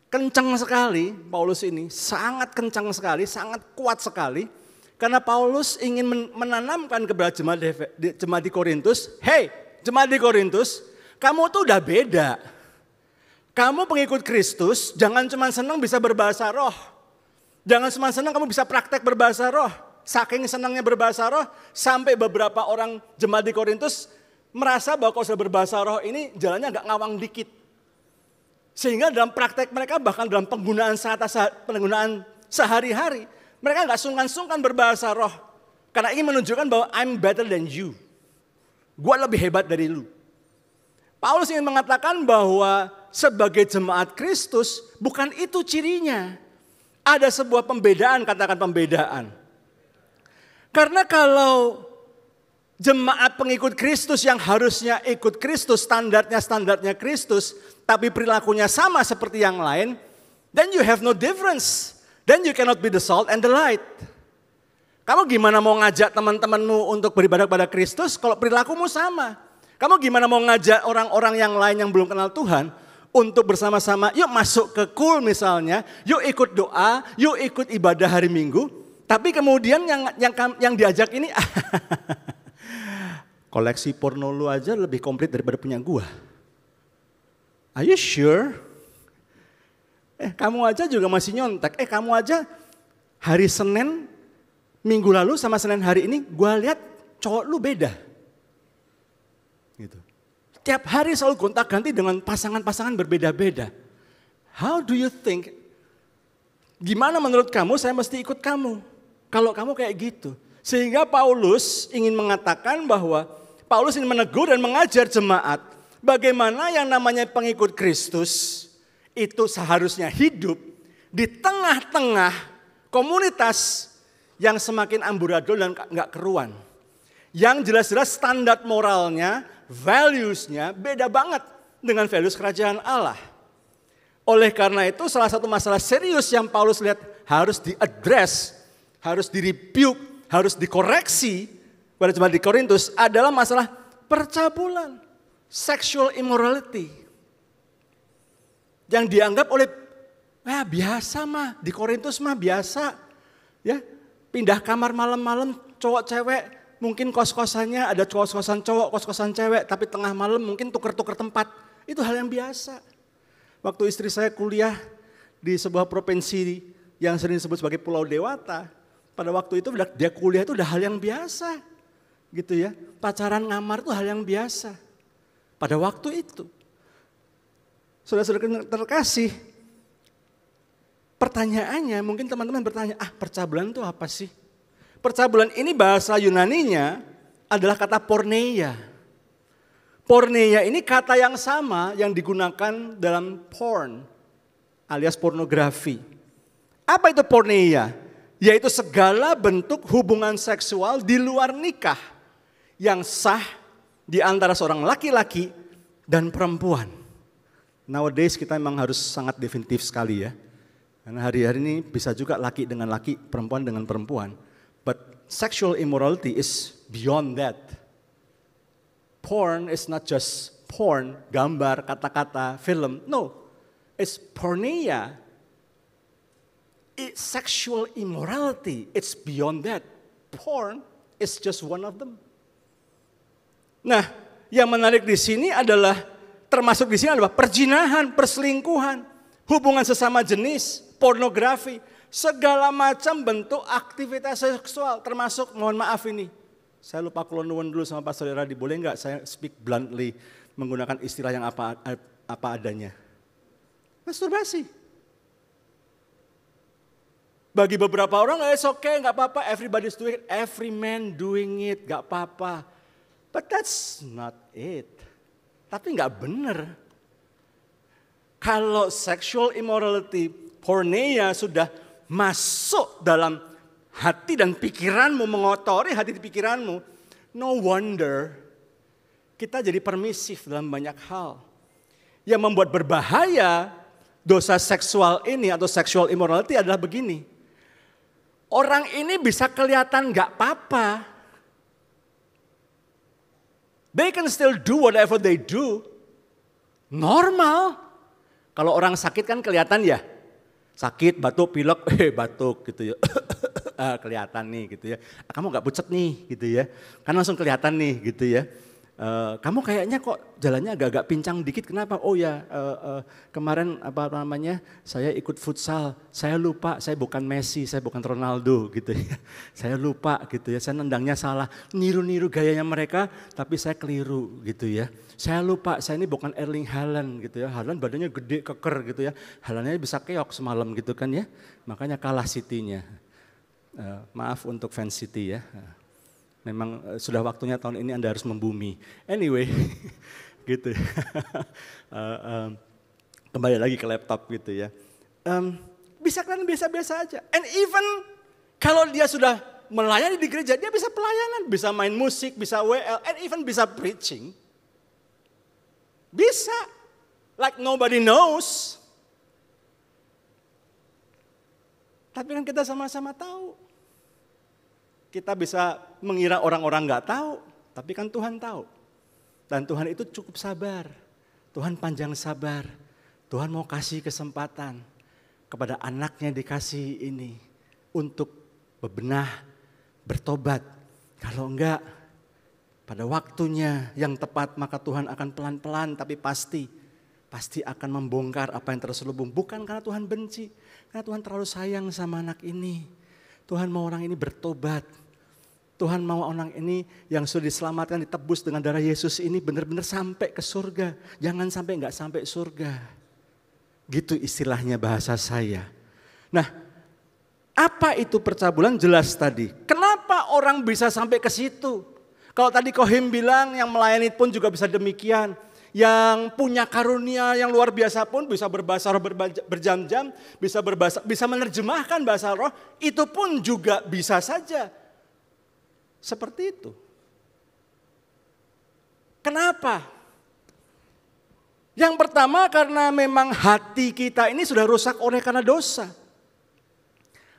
Kencang sekali Paulus ini, sangat kencang sekali, sangat kuat sekali. Karena Paulus ingin menanamkan kepada jemaat di Korintus, hey jemaat di Korintus, kamu tuh udah beda. Kamu pengikut Kristus, jangan cuma senang bisa berbahasa roh. Jangan cuma senang kamu bisa praktek berbahasa roh. Saking senangnya berbahasa roh, sampai beberapa orang jemaat di Korintus merasa bahwa kalau sudah berbahasa roh ini jalannya agak ngawang dikit. Sehingga dalam praktek mereka, bahkan dalam penggunaan sehari-hari, mereka nggak sungkan-sungkan berbahasa roh. Karena ingin menunjukkan bahwa I'm better than you. Gua lebih hebat dari lu. Paulus ingin mengatakan bahwa sebagai jemaat Kristus, bukan itu cirinya. Ada sebuah pembedaan, katakan pembedaan. Karena kalau jemaat pengikut Kristus yang harusnya ikut Kristus, standarnya Kristus, tapi perilakunya sama seperti yang lain, then you have no difference. Then you cannot be the salt and the light. Kamu gimana mau ngajak teman-temanmu untuk beribadah kepada Kristus kalau perilakumu sama? Kamu gimana mau ngajak orang-orang yang lain yang belum kenal Tuhan untuk bersama-sama, yuk masuk ke KUL misalnya, yuk ikut doa, yuk ikut ibadah hari Minggu. Tapi kemudian yang diajak ini, koleksi porno lu aja lebih komplit daripada punya gua. Are you sure? Kamu aja juga masih nyontek. Kamu aja hari Senin minggu lalu sama Senin hari ini gua lihat cowok lu beda. Gitu. Tiap hari selalu gonta-ganti dengan pasangan-pasangan berbeda-beda. How do you think? Gimana menurut kamu saya mesti ikut kamu? Kalau kamu kayak gitu. Sehingga Paulus ingin mengatakan bahwa Paulus ingin menegur dan mengajar jemaat bagaimana yang namanya pengikut Kristus itu seharusnya hidup di tengah-tengah komunitas yang semakin amburadul dan gak keruan. Yang jelas-jelas standar moralnya, values-nya beda banget dengan values kerajaan Allah. Oleh karena itu salah satu masalah serius yang Paulus lihat harus diaddress, harus direbuke, harus dikoreksi pada jemaat di Korintus adalah masalah percabulan, sexual immorality. Yang dianggap oleh biasa mah, di Korintus mah biasa. Ya, pindah kamar malam-malam cowok cewek, mungkin kos-kosannya ada kos-kosan cowok, kos-kosan cewek, tapi tengah malam mungkin tuker-tuker tempat. Itu hal yang biasa. Waktu istri saya kuliah di sebuah provinsi yang sering disebut sebagai Pulau Dewata, pada waktu itu dia kuliah itu udah hal yang biasa. Gitu ya, pacaran ngamar itu hal yang biasa. Pada waktu itu. Saudara-saudara terkasih, pertanyaannya mungkin teman-teman bertanya, percabulan itu apa sih? Percabulan ini bahasa Yunaninya adalah kata porneia. Porneia ini kata yang sama yang digunakan dalam porn alias pornografi. Apa itu porneia? Yaitu segala bentuk hubungan seksual di luar nikah yang sah di antara seorang laki-laki dan perempuan. Nowadays kita memang harus sangat definitif sekali ya. Karena hari-hari ini bisa juga laki dengan laki, perempuan dengan perempuan. But sexual immorality is beyond that. Porn is not just porn, gambar, kata-kata, film. No, it's porneia. It's sexual immorality. It's beyond that. Porn is just one of them. Nah, yang menarik di sini adalah termasuk di sini adalah perzinahan, perselingkuhan, hubungan sesama jenis, pornografi, segala macam bentuk aktivitas seksual, termasuk mohon maaf ini. Saya lupa kulon nuwun dulu sama Pastor Radi, boleh nggak saya speak bluntly menggunakan istilah yang apa adanya? Masturbasi. Bagi beberapa orang, it's okay, nggak apa-apa, everybody's doing it, every man doing it, nggak apa-apa. But that's not it. Tapi nggak benar. Kalau sexual immorality, porneia sudah masuk dalam hati dan pikiranmu, mengotori hati dan pikiranmu, no wonder kita jadi permisif dalam banyak hal. Yang membuat berbahaya dosa seksual ini atau sexual immorality adalah begini. Orang ini bisa kelihatan gak apa-apa. They can still do whatever they do. Normal. Kalau orang sakit kan kelihatan ya. Sakit, batuk, pilek, batuk gitu ya. Kelihatan nih gitu ya. Kamu gak pucet nih gitu ya. Kan langsung kelihatan nih gitu ya. Kamu kayaknya kok jalannya agak-agak pincang dikit, kenapa? Oh ya, kemarin saya ikut futsal, saya lupa, saya bukan Messi, saya bukan Ronaldo gitu ya. Saya lupa gitu ya, saya nendangnya salah, niru-niru gayanya mereka, tapi saya keliru gitu ya. Saya lupa, saya ini bukan Erling Haaland gitu ya, Haaland badannya gede, keker gitu ya. Haalandnya bisa keok semalam gitu kan ya, makanya kalah City-nya. Maaf untuk fans City ya. Memang sudah waktunya tahun ini Anda harus membumi. Anyway, gitu. Kembali lagi ke laptop gitu ya. Bisa kan biasa-biasa aja. And even kalau dia sudah melayani di gereja, dia bisa pelayanan, bisa main musik, bisa WL, and even bisa preaching. Bisa. Like nobody knows. Tapi kan kita sama-sama tahu. Kita bisa mengira orang-orang gak tahu, tapi kan Tuhan tahu. Dan Tuhan itu cukup sabar, Tuhan panjang sabar. Tuhan mau kasih kesempatan kepada anaknya dikasih ini untuk bebenah, bertobat. Kalau enggak, pada waktunya yang tepat maka Tuhan akan pelan-pelan tapi pasti akan membongkar apa yang terselubung. Bukan karena Tuhan benci, karena Tuhan terlalu sayang sama anak ini. Tuhan mau orang ini bertobat. Tuhan mau orang ini yang sudah diselamatkan, ditebus dengan darah Yesus ini benar-benar sampai ke surga. Jangan sampai enggak sampai surga. Gitu istilahnya bahasa saya. Nah, apa itu percabulan? Jelas tadi. Kenapa orang bisa sampai ke situ? Kalau tadi Kohim bilang yang melayani pun juga bisa demikian. Yang punya karunia yang luar biasa pun bisa berbahasa roh berjam-jam, bisa menerjemahkan bahasa roh, itu pun juga bisa saja. Seperti itu. Kenapa? Yang pertama karena memang hati kita ini sudah rusak oleh karena dosa.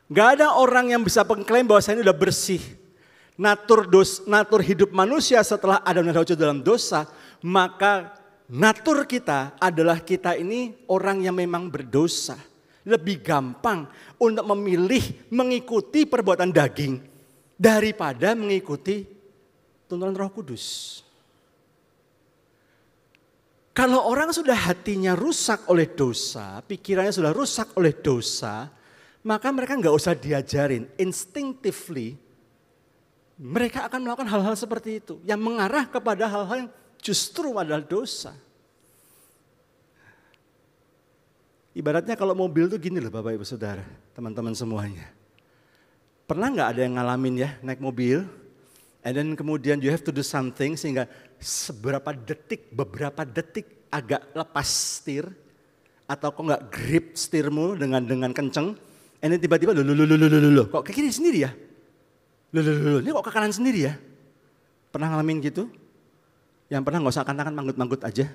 Gak ada orang yang bisa mengklaim bahwa saya ini sudah bersih. Natur hidup manusia setelah Adam dan Hawa dalam dosa, maka natur kita adalah kita ini orang yang memang berdosa. Lebih gampang untuk memilih mengikuti perbuatan daging daripada mengikuti tuntunan Roh Kudus. Kalau orang sudah hatinya rusak oleh dosa, pikirannya sudah rusak oleh dosa, maka mereka nggak usah diajarin. Instinctively mereka akan melakukan hal-hal seperti itu yang mengarah kepada hal-hal yang justru adalah dosa. Ibaratnya kalau mobil tuh gini loh Bapak Ibu Saudara, teman-teman semuanya. Pernah nggak ada yang ngalamin ya naik mobil, and then kemudian you have to do something sehingga beberapa detik agak lepas setir, atau kok nggak grip setirmu dengan kenceng, and then tiba-tiba loh, kok ke kiri sendiri ya? Loh, ini kok ke kanan sendiri ya? Pernah ngalamin gitu? Yang pernah nggak usah angkat-angkat, manggut-manggut aja.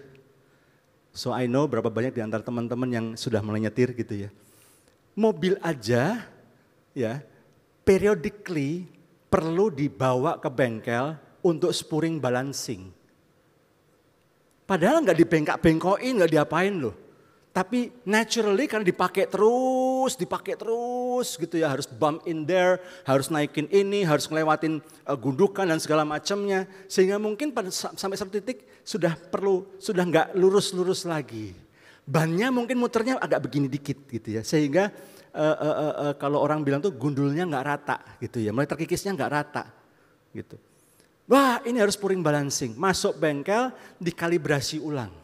So I know berapa banyak di antara teman-teman yang sudah mulai nyetir gitu ya. Mobil aja ya periodically perlu dibawa ke bengkel untuk spuring balancing. Padahal nggak dibengkak-bengkokin, nggak diapain loh. Tapi naturally karena dipakai terus gitu ya, harus bump in there, harus naikin ini, harus ngelewatin gundukan dan segala macamnya, sehingga mungkin sampai satu titik sudah nggak lurus lagi. Bannya mungkin muternya agak begini dikit gitu ya, sehingga kalau orang bilang tuh gundulnya nggak rata gitu ya, mulai terkikisnya nggak rata gitu. Wah ini harus puring balancing, masuk bengkel dikalibrasi ulang,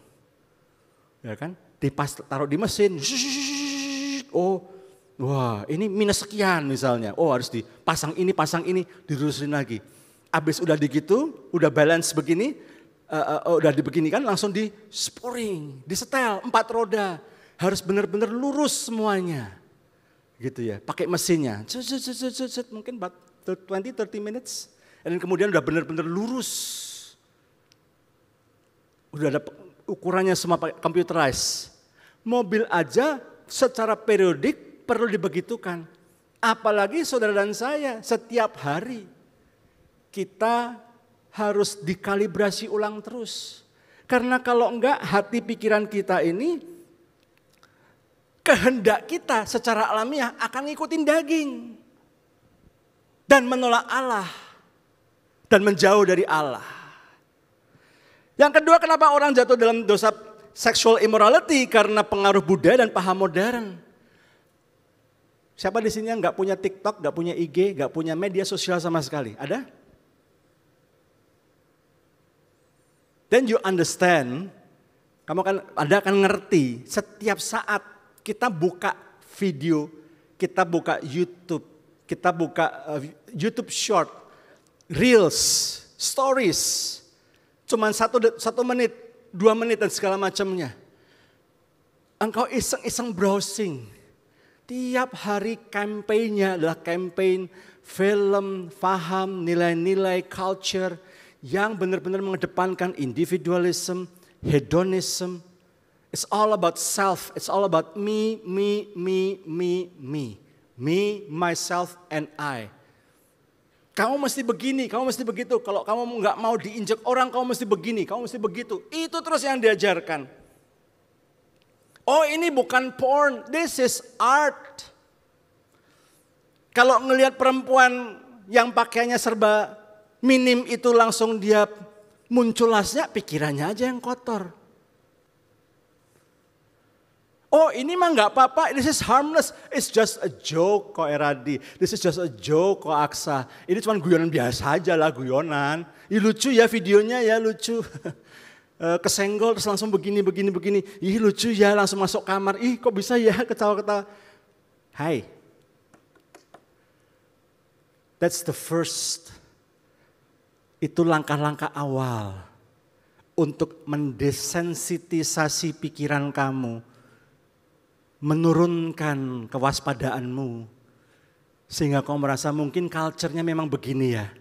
ya kan? Taruh di mesin, oh wah ini minus sekian misalnya, oh harus dipasang ini, dilurusin lagi. Abis udah digitu, udah balance begini, udah dibeginikan langsung di spuring, disetel 4 roda, harus benar-benar lurus semuanya. gitu ya, pakai mesinnya, mungkin about 20-30 minutes, dan kemudian udah benar-benar lurus, udah ada ukurannya semua pakai computerized. Mobil aja secara periodik perlu dibegitukan, apalagi saudara dan saya setiap hari kita harus dikalibrasi ulang terus, karena kalau enggak hati pikiran kita ini, kehendak kita secara alamiah akan ngikutin daging dan menolak Allah dan menjauh dari Allah. Yang kedua, kenapa orang jatuh dalam dosa sexual immorality? Karena pengaruh budaya dan paham modern. Siapa di sini yang nggak punya TikTok, nggak punya IG, nggak punya media sosial sama sekali? Ada? Then you understand, Anda akan ngerti setiap saat kita buka video, kita buka YouTube, kita buka YouTube Short, Reels, Stories, cuman 1 menit, 2 menit dan segala macamnya. Engkau iseng-iseng browsing. Tiap hari kampanye adalah campaign film, faham, nilai-nilai, culture yang benar-benar mengedepankan individualism, hedonism. It's all about self. It's all about me, myself, and I. Kamu mesti begini, kamu mesti begitu. Kalau kamu nggak mau diinjak orang, kamu mesti begini, kamu mesti begitu. Itu terus yang diajarkan. Oh, ini bukan porn, this is art. Kalau ngelihat perempuan yang pakaiannya serba minim itu langsung dia muncul lasnya, pikirannya aja yang kotor. Oh, ini mah nggak apa-apa, this is harmless, it's just a joke kok Eradi, this is just a joke kok Aksa. Ini cuma guyonan biasa aja lah, guyonan. Ih lucu ya videonya ya, lucu. Kesenggol terus langsung begini. Ih lucu ya, langsung masuk kamar. Ih kok bisa ya ketawa-ketawa. Hai, that's the first. Itu langkah-langkah awal untuk mendesensitisasi pikiran kamu, menurunkan kewaspadaanmu, sehingga kau merasa mungkin culture-nya memang begini ya.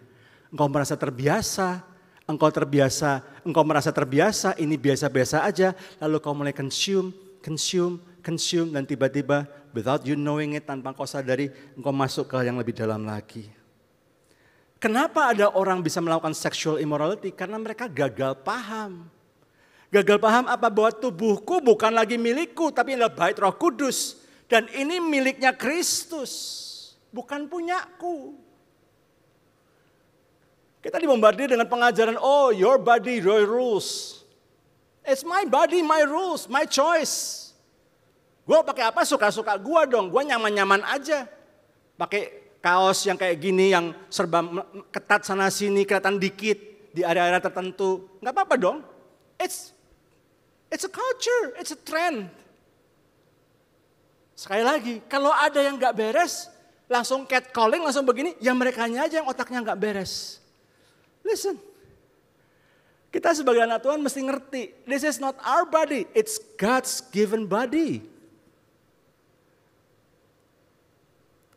Engkau merasa terbiasa, engkau merasa terbiasa, ini biasa-biasa aja, lalu kau mulai consume, dan tiba-tiba without you knowing it, tanpa kau sadari, engkau masuk ke yang lebih dalam lagi. Kenapa ada orang bisa melakukan sexual immorality? Karena mereka gagal paham. Gagal paham apa? Bahwa tubuhku bukan lagi milikku, tapi adalah bait Roh Kudus. Dan ini miliknya Kristus, bukan punyaku. Kita dibombardir dengan pengajaran, oh your body, your rules. It's my body, my rules, my choice. Gue pakai apa suka-suka gue dong, gue nyaman-nyaman aja. Pakai kaos yang kayak gini, yang serba ketat sana sini, kelihatan dikit di area-area tertentu. Gak apa-apa dong. It's a culture, it's a trend. Sekali lagi, kalau ada yang gak beres, langsung catcalling, langsung begini, ya merekanya aja yang otaknya gak beres. Listen, kita sebagai anak Tuhan mesti ngerti, this is not our body, it's God's given body.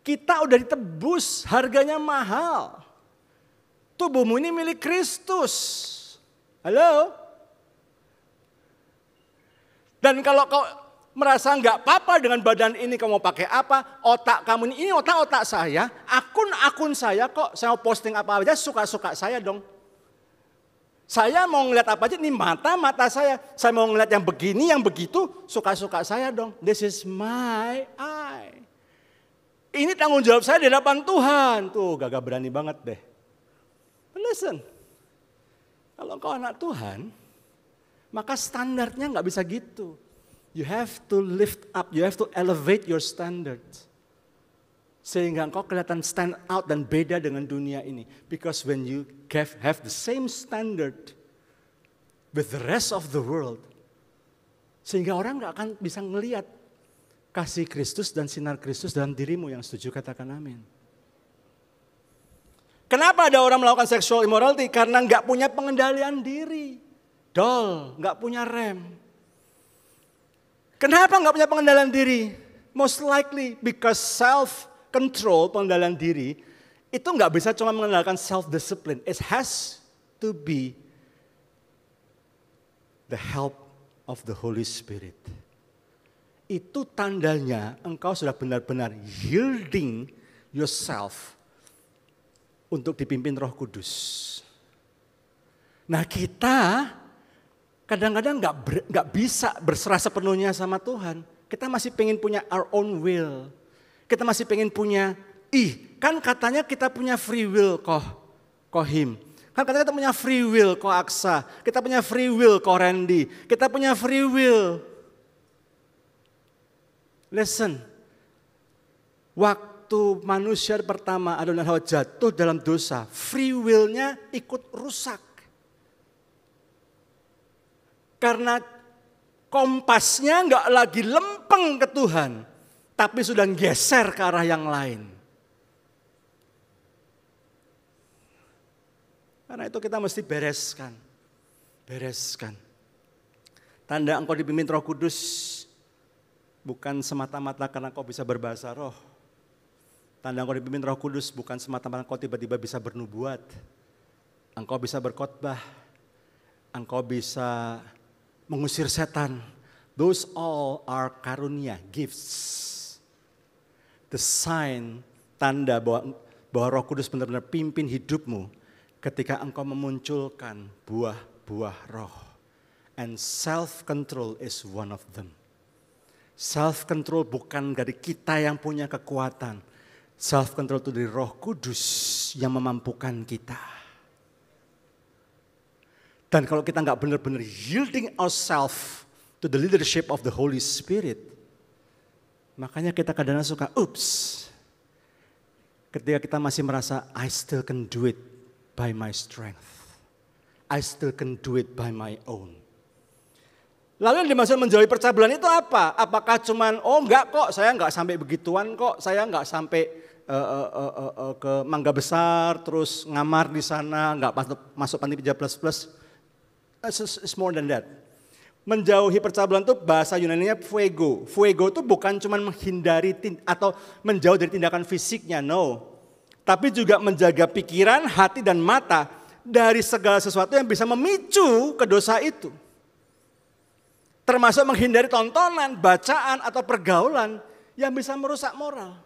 Kita udah ditebus, harganya mahal. Tubuhmu ini milik Kristus. Halo? Dan kalau kau merasa nggak apa-apa dengan badan ini, kamu mau pakai apa? Otak kamu ini otak-otak saya, akun-akun saya kok. Saya mau posting apa aja, suka-suka saya dong. Saya mau ngeliat apa aja, ini mata saya. Saya mau ngeliat yang begini, yang begitu, suka-suka saya dong. This is my eye. Ini tanggung jawab saya di hadapan Tuhan. Tuh gagah berani banget deh. Listen, kalau kau anak Tuhan, maka standarnya gak bisa gitu. You have to lift up, you have to elevate your standard. Sehingga engkau kelihatan stand out dan beda dengan dunia ini. Because when you have the same standard with the rest of the world, sehingga orang gak akan bisa ngelihat kasih Kristus dan sinar Kristus dalam dirimu. Yang setuju katakan amin. Kenapa ada orang melakukan sexual immorality? Karena gak punya pengendalian diri. Gak punya rem. Kenapa gak punya pengendalian diri? Most likely because self-control, pengendalian diri, itu nggak bisa cuma mengendalikan self-discipline. It has to be the help of the Holy Spirit. Itu tandanya engkau sudah benar-benar yielding yourself untuk dipimpin Roh Kudus. Nah kita kadang-kadang nggak bisa berserah sepenuhnya sama Tuhan. Kita masih pengen punya our own will. Kita masih pengen punya, kan katanya kita punya free will Kohim. Kan katanya kita punya free will Aksa. Kita punya free will Randy. Kita punya free will. Listen. Waktu manusia pertama Adam dan Hawa jatuh dalam dosa, free will-nya ikut rusak. Karena kompasnya nggak lagi lempeng ke Tuhan, tapi sudah geser ke arah yang lain. Karena itu kita mesti bereskan. Tanda engkau dipimpin Roh Kudus bukan semata-mata karena engkau bisa berbahasa roh. Tanda engkau dipimpin Roh Kudus bukan semata-mata engkau tiba-tiba bisa bernubuat. Engkau bisa berkhotbah. Engkau bisa mengusir setan. Those all are karunia, gifts. The sign, tanda bahwa Roh Kudus benar-benar pimpin hidupmu ketika engkau memunculkan buah-buah roh. And self-control is one of them. Self-control bukan dari kita yang punya kekuatan. Self-control itu dari Roh Kudus yang memampukan kita. Dan kalau kita nggak benar-benar yielding ourselves to the leadership of the Holy Spirit, makanya kita kadang-kadang suka, ketika kita masih merasa, I still can do it by my strength. I still can do it by my own. Lalu yang dimaksud menjauhi percabulan itu apa? Apakah cuman, enggak kok, saya nggak sampai begituan kok, saya nggak sampai ke Mangga Besar, terus ngamar di sana, nggak masuk panti 13++. It's more than that. Menjauhi percabulan itu bahasa Yunani-nya fuego. Fuego itu bukan cuma menghindari atau menjauh dari tindakan fisiknya, no. Tapi juga menjaga pikiran, hati dan mata dari segala sesuatu yang bisa memicu ke dosa itu. Termasuk menghindari tontonan, bacaan atau pergaulan yang bisa merusak moral.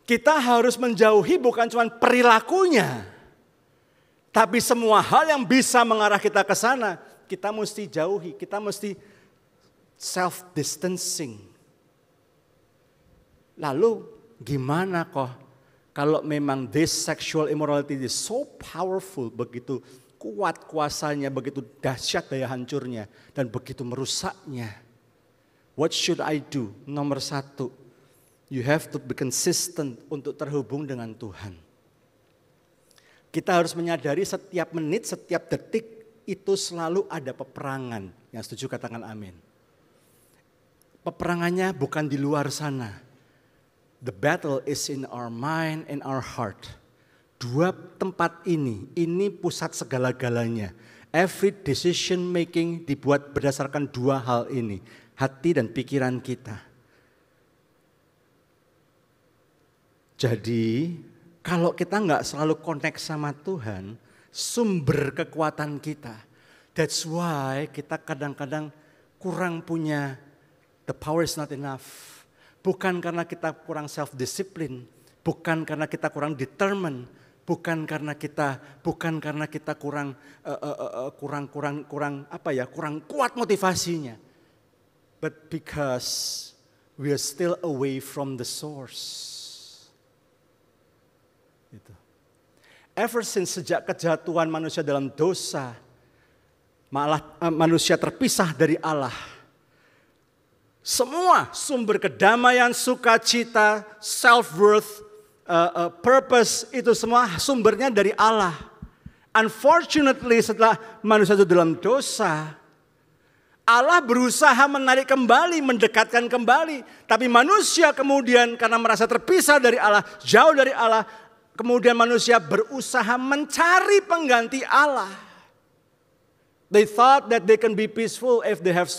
Kita harus menjauhi bukan cuma perilakunya. Tapi semua hal yang bisa mengarah kita ke sana, kita mesti jauhi, kita mesti self-distancing. Lalu gimana kalau memang this sexual immorality is so powerful, begitu kuat kuasanya, begitu dahsyat daya hancurnya, dan begitu merusaknya. What should I do? Nomor 1, you have to be consistent untuk terhubung dengan Tuhan. Kita harus menyadari setiap menit, setiap detik itu selalu ada peperangan. Yang setuju katakan amin. Peperangannya bukan di luar sana. The battle is in our mind and our heart. Dua tempat ini pusat segala-galanya. Every decision making dibuat berdasarkan dua hal ini. Hati dan pikiran kita. Jadi kalau kita nggak selalu connect sama Tuhan, sumber kekuatan kita. That's why kita kadang-kadang kurang punya, the power is not enough. Bukan karena kita kurang self-discipline, bukan karena kita kurang determined, bukan karena kita kurang kuat motivasinya. But because we are still away from the source. Ever since sejak kejatuhan manusia dalam dosa, malah manusia terpisah dari Allah. Semua sumber kedamaian, sukacita, self-worth, purpose, itu semua sumbernya dari Allah. Unfortunately setelah manusia itu dalam dosa, Allah berusaha menarik kembali, mendekatkan kembali. Tapi manusia kemudian karena merasa terpisah dari Allah, jauh dari Allah, kemudian manusia berusaha mencari pengganti Allah. They thought that they can be peaceful if they have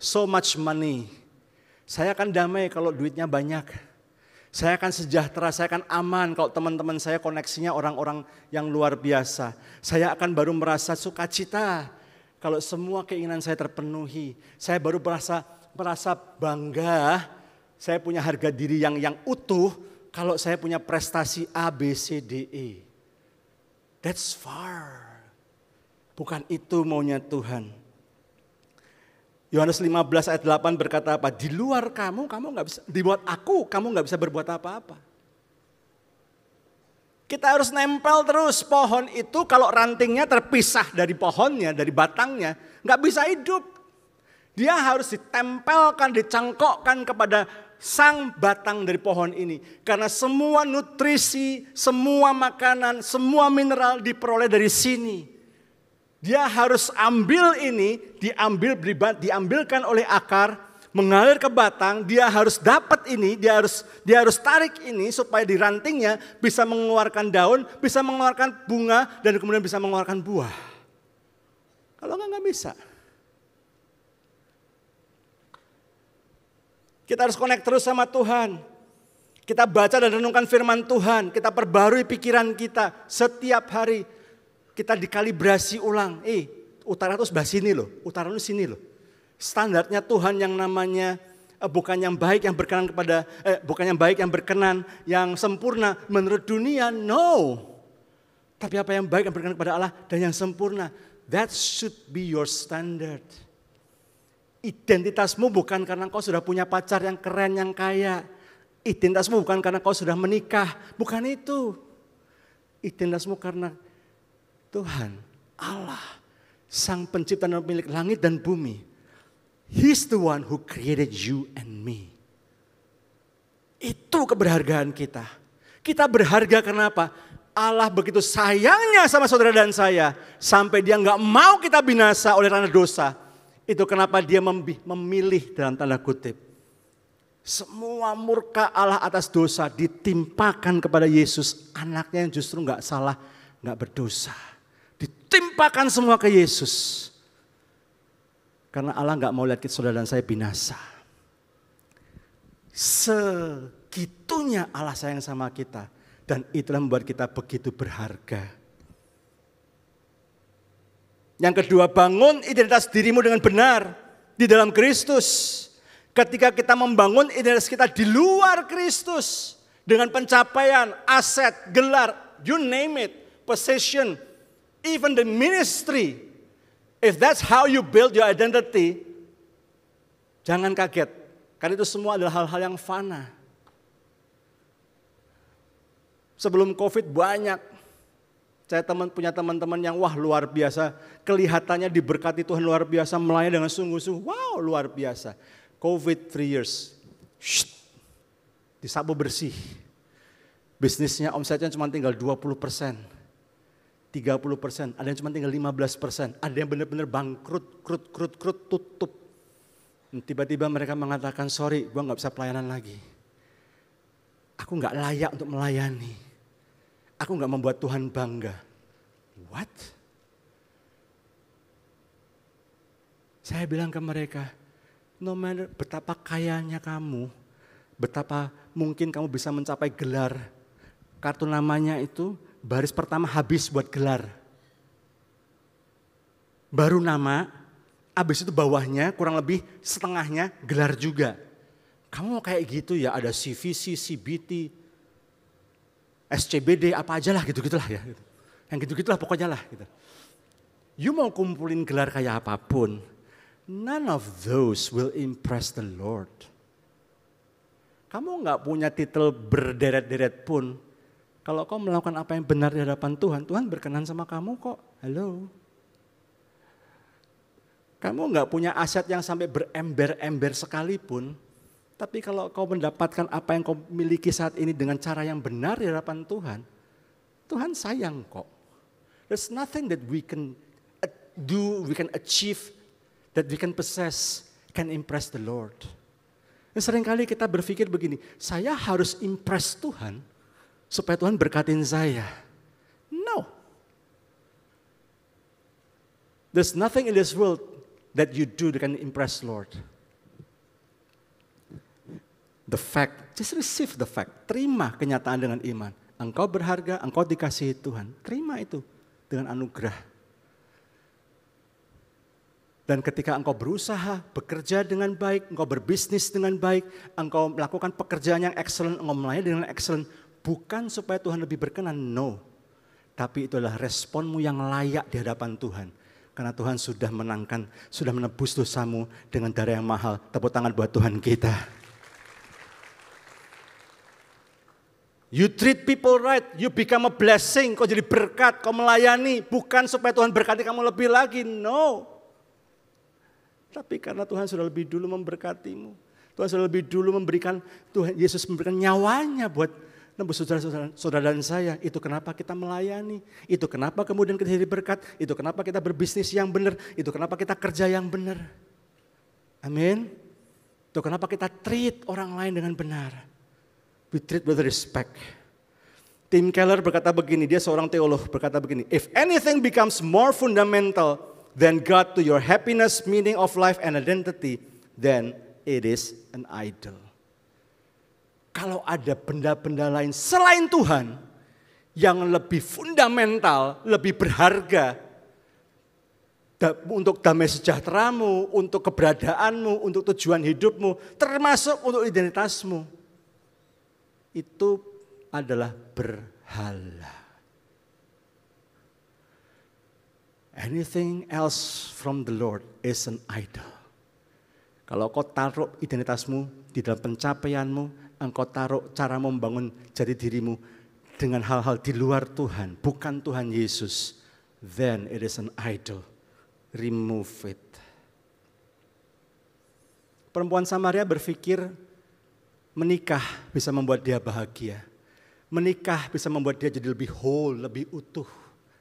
so much money. Saya akan damai kalau duitnya banyak. Saya akan sejahtera, saya akan aman kalau teman-teman saya koneksinya orang-orang yang luar biasa. Saya akan baru merasa sukacita kalau semua keinginan saya terpenuhi. Saya baru merasa bangga, saya punya harga diri yang utuh kalau saya punya prestasi A, B, C, D, E. That's far. Bukan itu maunya Tuhan. Yohanes 15 ayat 8 berkata apa? Di luar kamu nggak bisa, dibuat aku, kamu nggak bisa berbuat apa-apa. Kita harus nempel terus pohon itu kalau rantingnya terpisah dari pohonnya, dari batangnya, nggak bisa hidup. Dia harus ditempelkan, dicangkokkan kepada sang batang dari pohon ini. Karena semua nutrisi, semua makanan, semua mineral diperoleh dari sini. Dia harus ambil ini, diambilkan oleh akar, mengalir ke batang, dia harus dapat ini, dia harus tarik ini supaya di rantingnya bisa mengeluarkan daun, bisa mengeluarkan bunga, dan kemudian bisa mengeluarkan buah. Kalau nggak bisa. Kita harus connect terus sama Tuhan. Kita baca dan renungkan firman Tuhan, kita perbarui pikiran kita setiap hari. Kita dikalibrasi ulang, utara itu sebelah sini loh, utara itu sini loh. Standarnya Tuhan yang namanya bukan yang baik yang berkenan yang sempurna menurut dunia, no. Tapi apa yang baik yang berkenan kepada Allah dan yang sempurna, that should be your standard. Identitasmu bukan karena kau sudah punya pacar yang keren, yang kaya. Identitasmu bukan karena kau sudah menikah, bukan itu. Identitasmu karena Tuhan, Allah, Sang Pencipta dan Pemilik langit dan bumi. He's the one who created you and me. Itu keberhargaan kita. Kita berharga karena apa? Allah begitu sayangnya sama saudara dan saya, sampai dia nggak mau kita binasa oleh karena dosa. Itu kenapa dia memilih dalam tanda kutip. Semua murka Allah atas dosa ditimpakan kepada Yesus, anaknya yang justru nggak salah, nggak berdosa. Ditimpakan semua ke Yesus. Karena Allah nggak mau lihat kita saudara dan saya binasa. Segitunya Allah sayang sama kita. Dan itulah membuat kita begitu berharga. Yang kedua, bangun identitas dirimu dengan benar di dalam Kristus. Ketika kita membangun identitas kita di luar Kristus. Dengan pencapaian, aset, gelar, you name it, possession, even the ministry, if that's how you build your identity, jangan kaget. Karena itu semua adalah hal-hal yang fana. Sebelum COVID banyak, saya punya teman-teman yang wah luar biasa. Kelihatannya diberkati Tuhan luar biasa, melayani dengan sungguh-sungguh, wow luar biasa. COVID 3 years, disapu bersih. Bisnisnya omsetnya cuma tinggal 20%. 30%, ada yang cuma tinggal 15%, ada yang benar-benar bangkrut, tutup. Dan tiba-tiba mereka mengatakan, sorry, gue gak bisa pelayanan lagi. Aku gak layak untuk melayani. Aku gak membuat Tuhan bangga. What? Saya bilang ke mereka, no matter betapa kayanya kamu, betapa mungkin kamu bisa mencapai gelar, kartu namanya itu, baris pertama habis buat gelar. Baru nama, habis itu bawahnya kurang lebih setengahnya gelar juga. Kamu mau kayak gitu ya, ada CVC, CBT, SCBD, apa aja lah gitu-gitulah ya. Yang gitu-gitulah pokoknya lah. Gitu. You mau kumpulin gelar kayak apapun, none of those will impress the Lord. Kamu gak punya titel berderet-deret pun, kalau kau melakukan apa yang benar di hadapan Tuhan, Tuhan berkenan sama kamu kok. Halo. Kamu nggak punya aset yang sampai berember-ember sekalipun, tapi kalau kau mendapatkan apa yang kau miliki saat ini dengan cara yang benar di hadapan Tuhan, Tuhan sayang kok. There's nothing that we can do, we can achieve, that we can possess, can impress the Lord. Dan seringkali kita berpikir begini, saya harus impress Tuhan, supaya Tuhan berkatin saya. No. There's nothing in this world that you do that can impress Lord. the fact, just receive the fact. Terima kenyataan dengan iman. Engkau berharga, engkau dikasihi Tuhan. Terima itu dengan anugerah. Dan ketika engkau berusaha, bekerja dengan baik, engkau berbisnis dengan baik, engkau melakukan pekerjaan yang excellent, engkau melayani dengan excellent, bukan supaya Tuhan lebih berkenan, no. Tapi itu adalah responmu yang layak di hadapan Tuhan. Karena Tuhan sudah menangkan, sudah menebus dosamu dengan darah yang mahal. Tepuk tangan buat Tuhan kita. You treat people right, you become a blessing. Kau jadi berkat, kau melayani. Bukan supaya Tuhan berkati kamu lebih lagi, no. Tapi karena Tuhan sudah lebih dulu memberkatimu. Tuhan sudah lebih dulu memberikan, Tuhan Yesus memberikan nyawanya buat nembus saudara dan saya. Itu kenapa kita melayani. Itu kenapa kemudian kita jadi berkat. Itu kenapa kita berbisnis yang benar. Itu kenapa kita kerja yang benar. Amin. Itu kenapa kita treat orang lain dengan benar. We treat with respect. Tim Keller berkata begini, dia seorang teolog berkata begini. If anything becomes more fundamental than God to your happiness, meaning of life and identity, then it is an idol. Kalau ada benda-benda lain selain Tuhan yang lebih fundamental, lebih berharga untuk damai sejahteramu, untuk keberadaanmu, untuk tujuan hidupmu, termasuk untuk identitasmu, itu adalah berhala. Anything else from the Lord is an idol. Kalau kau taruh identitasmu di dalam pencapaianmu, engkau taruh cara membangun jati dirimu dengan hal-hal di luar Tuhan, bukan Tuhan Yesus, then it is an idol. Remove it. Perempuan Samaria berpikir menikah bisa membuat dia bahagia. Menikah bisa membuat dia jadi lebih whole, lebih utuh.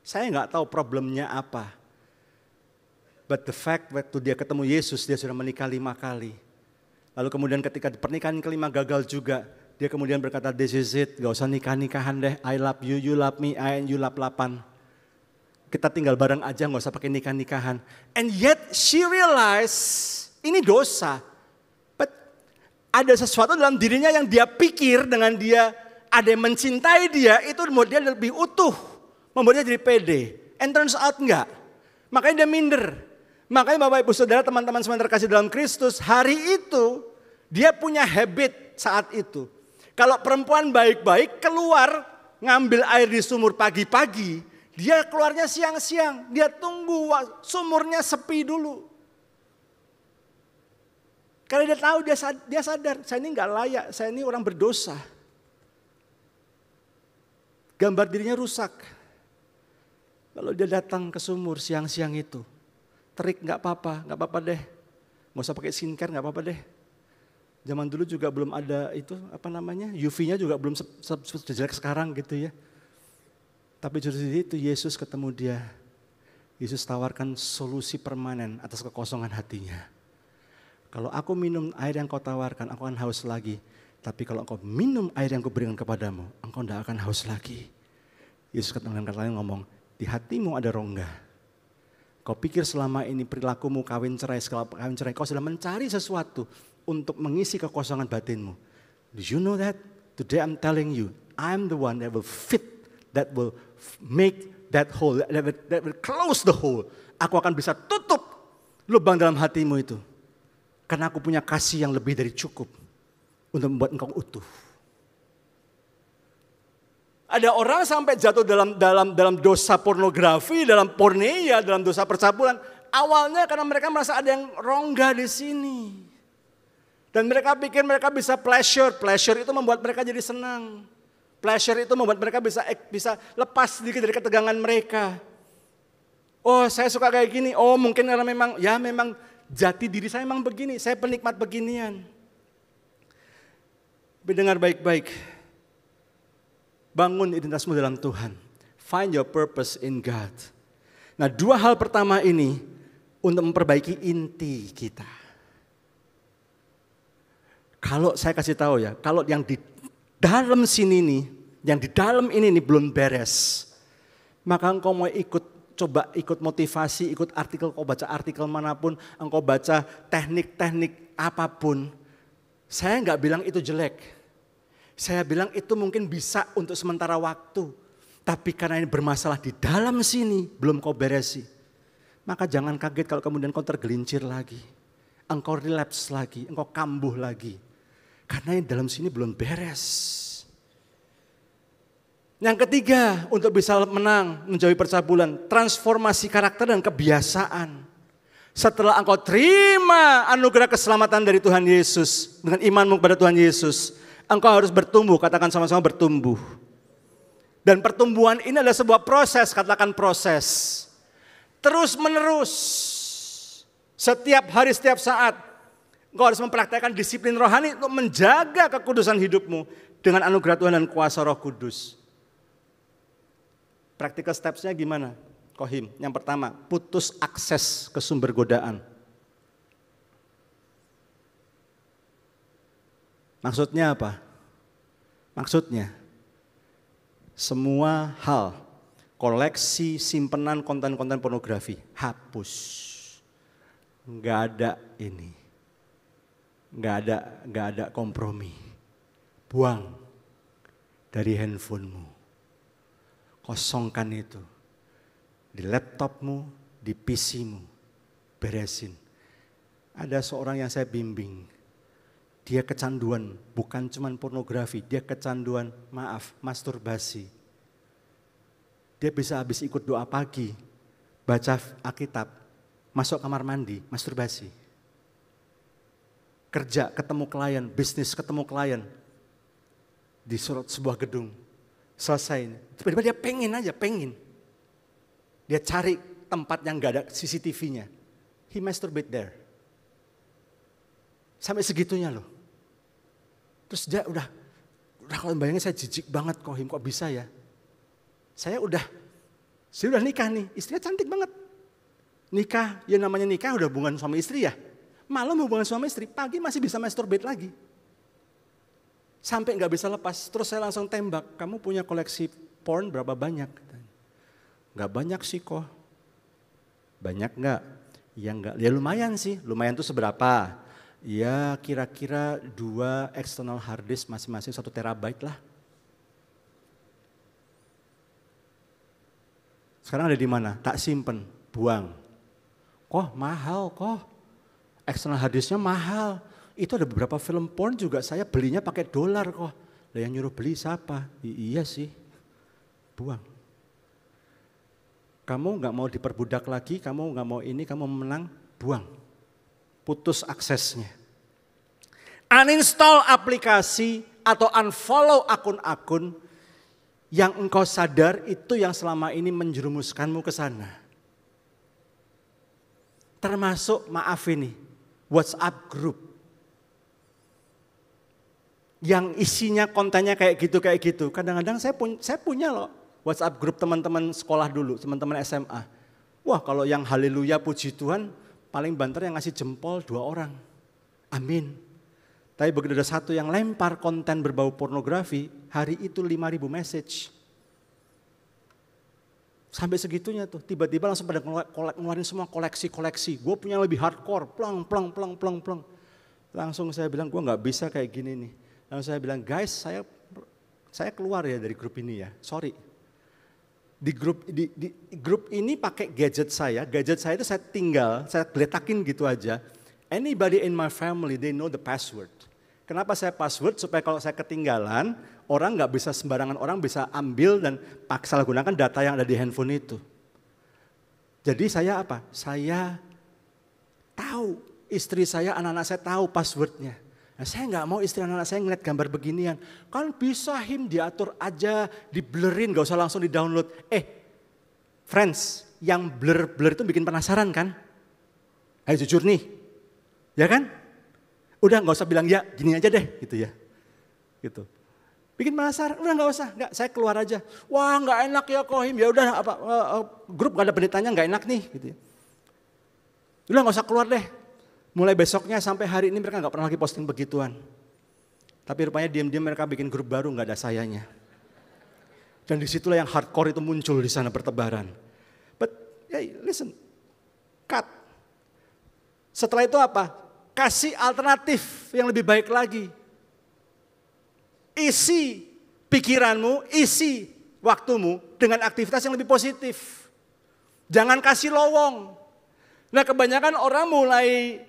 Saya nggak tahu problemnya apa. But the fact waktu dia ketemu Yesus, dia sudah menikah 5 kali. Lalu kemudian ketika di pernikahan kelima gagal juga, dia kemudian berkata, this is it, gak usah nikah-nikahan deh, I love you, you love me, and you love lapan. Kita tinggal bareng aja, gak usah pakai nikah-nikahan. And yet she realized, ini dosa. But ada sesuatu dalam dirinya yang dia pikir dengan dia, ada yang mencintai dia, itu membuat dia lebih utuh. Membuat dia jadi pede. And turns out enggak. Makanya dia minder. Makanya Bapak Ibu Saudara, teman-teman semua yang terkasih dalam Kristus, hari itu dia punya habit saat itu. Kalau perempuan baik-baik keluar ngambil air di sumur pagi-pagi, dia keluarnya siang-siang. Dia tunggu sumurnya sepi dulu. Karena dia tahu, dia sadar, saya ini nggak layak, saya ini orang berdosa. Gambar dirinya rusak. Kalau dia datang ke sumur siang-siang itu, terik nggak apa-apa deh. Nggak usah pakai skincare, nggak apa-apa deh. Zaman dulu juga belum ada itu UV-nya juga belum sejelek sekarang gitu ya. Tapi justru itu Yesus ketemu dia. Yesus tawarkan solusi permanen atas kekosongan hatinya. Kalau aku minum air yang kau tawarkan, aku akan haus lagi. Tapi kalau engkau minum air yang kuberikan kepadamu, engkau tidak akan haus lagi. Yesus dengan kata lain ngomong, di hatimu ada rongga. Kau pikir selama ini perilakumu kawin cerai, kau sedang mencari sesuatu untuk mengisi kekosongan batinmu. Do you know that? Today I'm telling you, I'm the one that will fit, that will make that hole, that will close the hole. Aku akan bisa tutup lubang dalam hatimu itu. Karena aku punya kasih yang lebih dari cukup untuk membuat engkau utuh. Ada orang sampai jatuh dalam dosa pornografi, dalam porneia, dalam dosa percabulan. Awalnya karena mereka merasa ada yang rongga di sini. Dan mereka pikir mereka bisa pleasure. Pleasure itu membuat mereka jadi senang. Pleasure itu membuat mereka bisa lepas sedikit dari ketegangan mereka. Oh, saya suka kayak gini. Oh, mungkin karena memang jati diri saya memang begini. Saya penikmat beginian. Dengar baik-baik. Bangun identitasmu dalam Tuhan. Find your purpose in God. Nah, 2 hal pertama ini untuk memperbaiki inti kita. Kalau saya kasih tahu ya, kalau yang di dalam sini nih, yang di dalam ini nih belum beres, maka engkau mau coba ikut motivasi, ikut artikel, kau baca artikel manapun, engkau baca teknik-teknik apapun, Saya nggak bilang itu jelek. Saya bilang itu mungkin bisa untuk sementara waktu. Tapi karena ini bermasalah di dalam sini, belum kau beresi. Maka jangan kaget kalau kemudian kau tergelincir lagi. Engkau relapse lagi, engkau kambuh lagi. Karena yang dalam sini belum beres. Yang ketiga, untuk bisa menang, menjauhi percabulan, transformasi karakter dan kebiasaan. Setelah engkau terima anugerah keselamatan dari Tuhan Yesus, dengan imanmu kepada Tuhan Yesus, engkau harus bertumbuh, katakan sama-sama bertumbuh. Dan pertumbuhan ini adalah sebuah proses, katakan proses. Terus menerus, setiap hari, setiap saat, engkau harus mempraktikkan disiplin rohani untuk menjaga kekudusan hidupmu dengan anugerah Tuhan dan kuasa Roh Kudus. Practical steps-nya gimana? Kohim, yang pertama, putus akses ke sumber godaan. Maksudnya apa? Maksudnya, semua hal, koleksi, simpenan konten-konten pornografi, hapus. Enggak ada ini. Enggak ada kompromi. Buang dari handphonemu. Kosongkan itu. Di laptopmu, di PC-mu. Beresin. Ada seorang yang saya bimbing. Dia kecanduan, bukan cuma pornografi, dia kecanduan, masturbasi. Dia bisa habis ikut doa pagi, baca Alkitab, masuk kamar mandi, masturbasi. Kerja, ketemu klien, bisnis, ketemu klien. Di sebuah gedung, selesai. Tiba-tiba dia pengen. Dia cari tempat yang gak ada CCTV-nya. He masturbate there. Sampai segitunya loh. Terus dia udah kalau bayangin saya jijik banget Kohim, kok bisa ya? Saya udah nikah nih, istrinya cantik banget. Nikah, ya namanya nikah udah hubungan suami istri ya. Malam hubungan suami istri, pagi masih bisa masturbate lagi. Sampai gak bisa lepas, terus saya langsung tembak, kamu punya koleksi porn berapa banyak? Gak banyak sih kok. Banyak gak? Ya enggak, ya lumayan sih, lumayan tuh seberapa? Ya kira-kira 2 external hard disk masing-masing 1 terabyte lah. Sekarang ada di mana? Tak simpen, buang. Kok mahal kok. External hard disknya mahal. Itu ada beberapa film porn juga saya belinya pakai dolar kok. Lah yang nyuruh beli siapa? Iya sih. Buang. Kamu gak mau diperbudak lagi, kamu gak mau ini, kamu menang, buang. Putus aksesnya. Uninstall aplikasi atau unfollow akun-akun yang engkau sadar itu yang selama ini menjerumuskanmu ke sana. Termasuk maaf ini, WhatsApp group. Yang isinya kontennya kayak gitu. Kadang-kadang saya punya loh WhatsApp group teman-teman sekolah dulu, teman-teman SMA. Wah kalau yang haleluya puji Tuhan, paling banter yang ngasih jempol 2 orang. Amin. Tapi begitu ada satu yang lempar konten berbau pornografi, hari itu 5.000 message. Sampai segitunya tuh, tiba-tiba langsung pada ngeluarin semua koleksi-koleksi. Gue punya lebih hardcore, plong. Langsung saya bilang, gue gak bisa kayak gini nih. Langsung saya bilang, guys saya keluar ya dari grup ini ya, sorry. Di grup ini pakai gadget saya itu saya tinggal, saya geletakin gitu aja. Anybody in my family, they know the password. Kenapa saya password? Supaya kalau saya ketinggalan, orang gak bisa sembarangan orang bisa ambil dan salah gunakan data yang ada di handphone itu. Jadi saya apa? Saya tahu, istri saya, anak-anak saya tahu passwordnya. Nah, saya nggak mau istri anak-anak saya ngeliat gambar beginian. Kan bisa diatur aja, di-blurrin, gak usah langsung di-download. Friends, yang blur itu bikin penasaran kan? Ayo jujur nih, ya kan? Udah gak usah bilang ya, gini aja deh gitu ya. Gitu. Bikin penasaran, udah gak usah, saya keluar aja. Wah gak enak ya Kohim, ya udah grup gak ada pendetanya gak enak nih gitu ya. Udah gak usah keluar deh. Mulai besoknya sampai hari ini mereka gak pernah lagi posting begituan. Tapi rupanya diam-diam mereka bikin grup baru gak ada sayanya. Dan disitulah yang hardcore itu muncul di sana bertebaran. But hey, listen, cut. Setelah itu apa? kasih alternatif yang lebih baik lagi. Isi pikiranmu, isi waktumu dengan aktivitas yang lebih positif. Jangan kasih lowong. Nah, kebanyakan orang mulai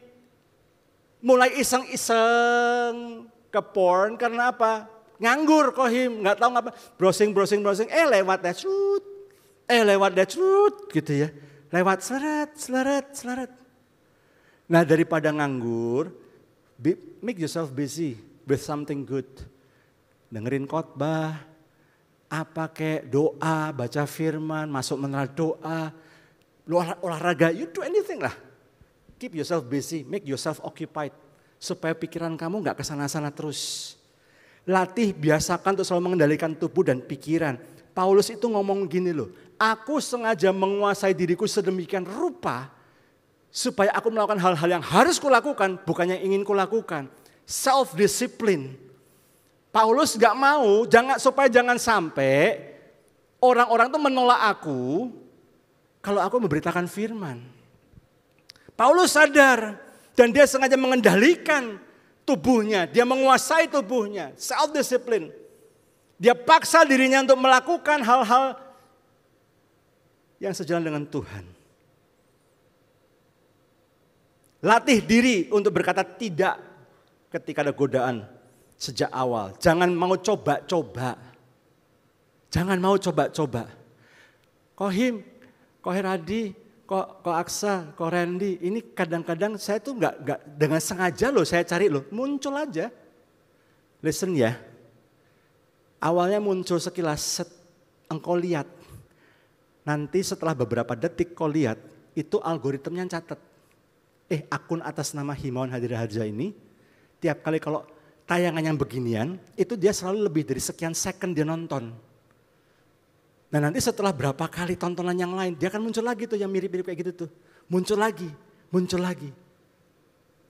iseng-iseng ke porn karena apa? Nganggur Kohim, nggak tahu ngapa. Browsing. Lewat that shoot, gitu ya. Lewat seret. Nah, daripada nganggur, make yourself busy with something good. Dengerin khotbah, apa kayak doa, baca firman, masuk menara doa, olahraga, you do anything lah. Keep yourself busy, make yourself occupied. Supaya pikiran kamu gak kesana-sana terus. Latih, biasakan untuk selalu mengendalikan tubuh dan pikiran. Paulus itu ngomong gini loh, aku sengaja menguasai diriku sedemikian rupa, supaya aku melakukan hal-hal yang harus kulakukan, bukan yang ingin kulakukan. Self-discipline. Paulus gak mau, supaya jangan sampai orang-orang itu menolak aku, kalau aku memberitakan firman. Paulus sadar, dan dia sengaja mengendalikan tubuhnya, dia menguasai tubuhnya, self-discipline. Dia paksa dirinya untuk melakukan hal-hal yang sejalan dengan Tuhan. Latih diri untuk berkata tidak ketika ada godaan sejak awal. Jangan mau coba-coba. Jangan mau coba-coba. Kohim, Kohiradi, Ko Aksa, Ko Randy, ini kadang-kadang saya tuh nggak dengan sengaja loh saya cari loh, muncul aja. Listen ya, awalnya muncul sekilas, engkau lihat. Nanti setelah beberapa detik kau lihat, itu algoritmanya catat. Akun atas nama Himawan Hadiraharja ini, tiap kali kalau tayangan yang beginian, itu dia selalu lebih dari sekian second dia nonton. Nah, nanti setelah berapa kali tontonan yang lain, dia akan muncul lagi tuh yang mirip-mirip kayak gitu tuh. Muncul lagi.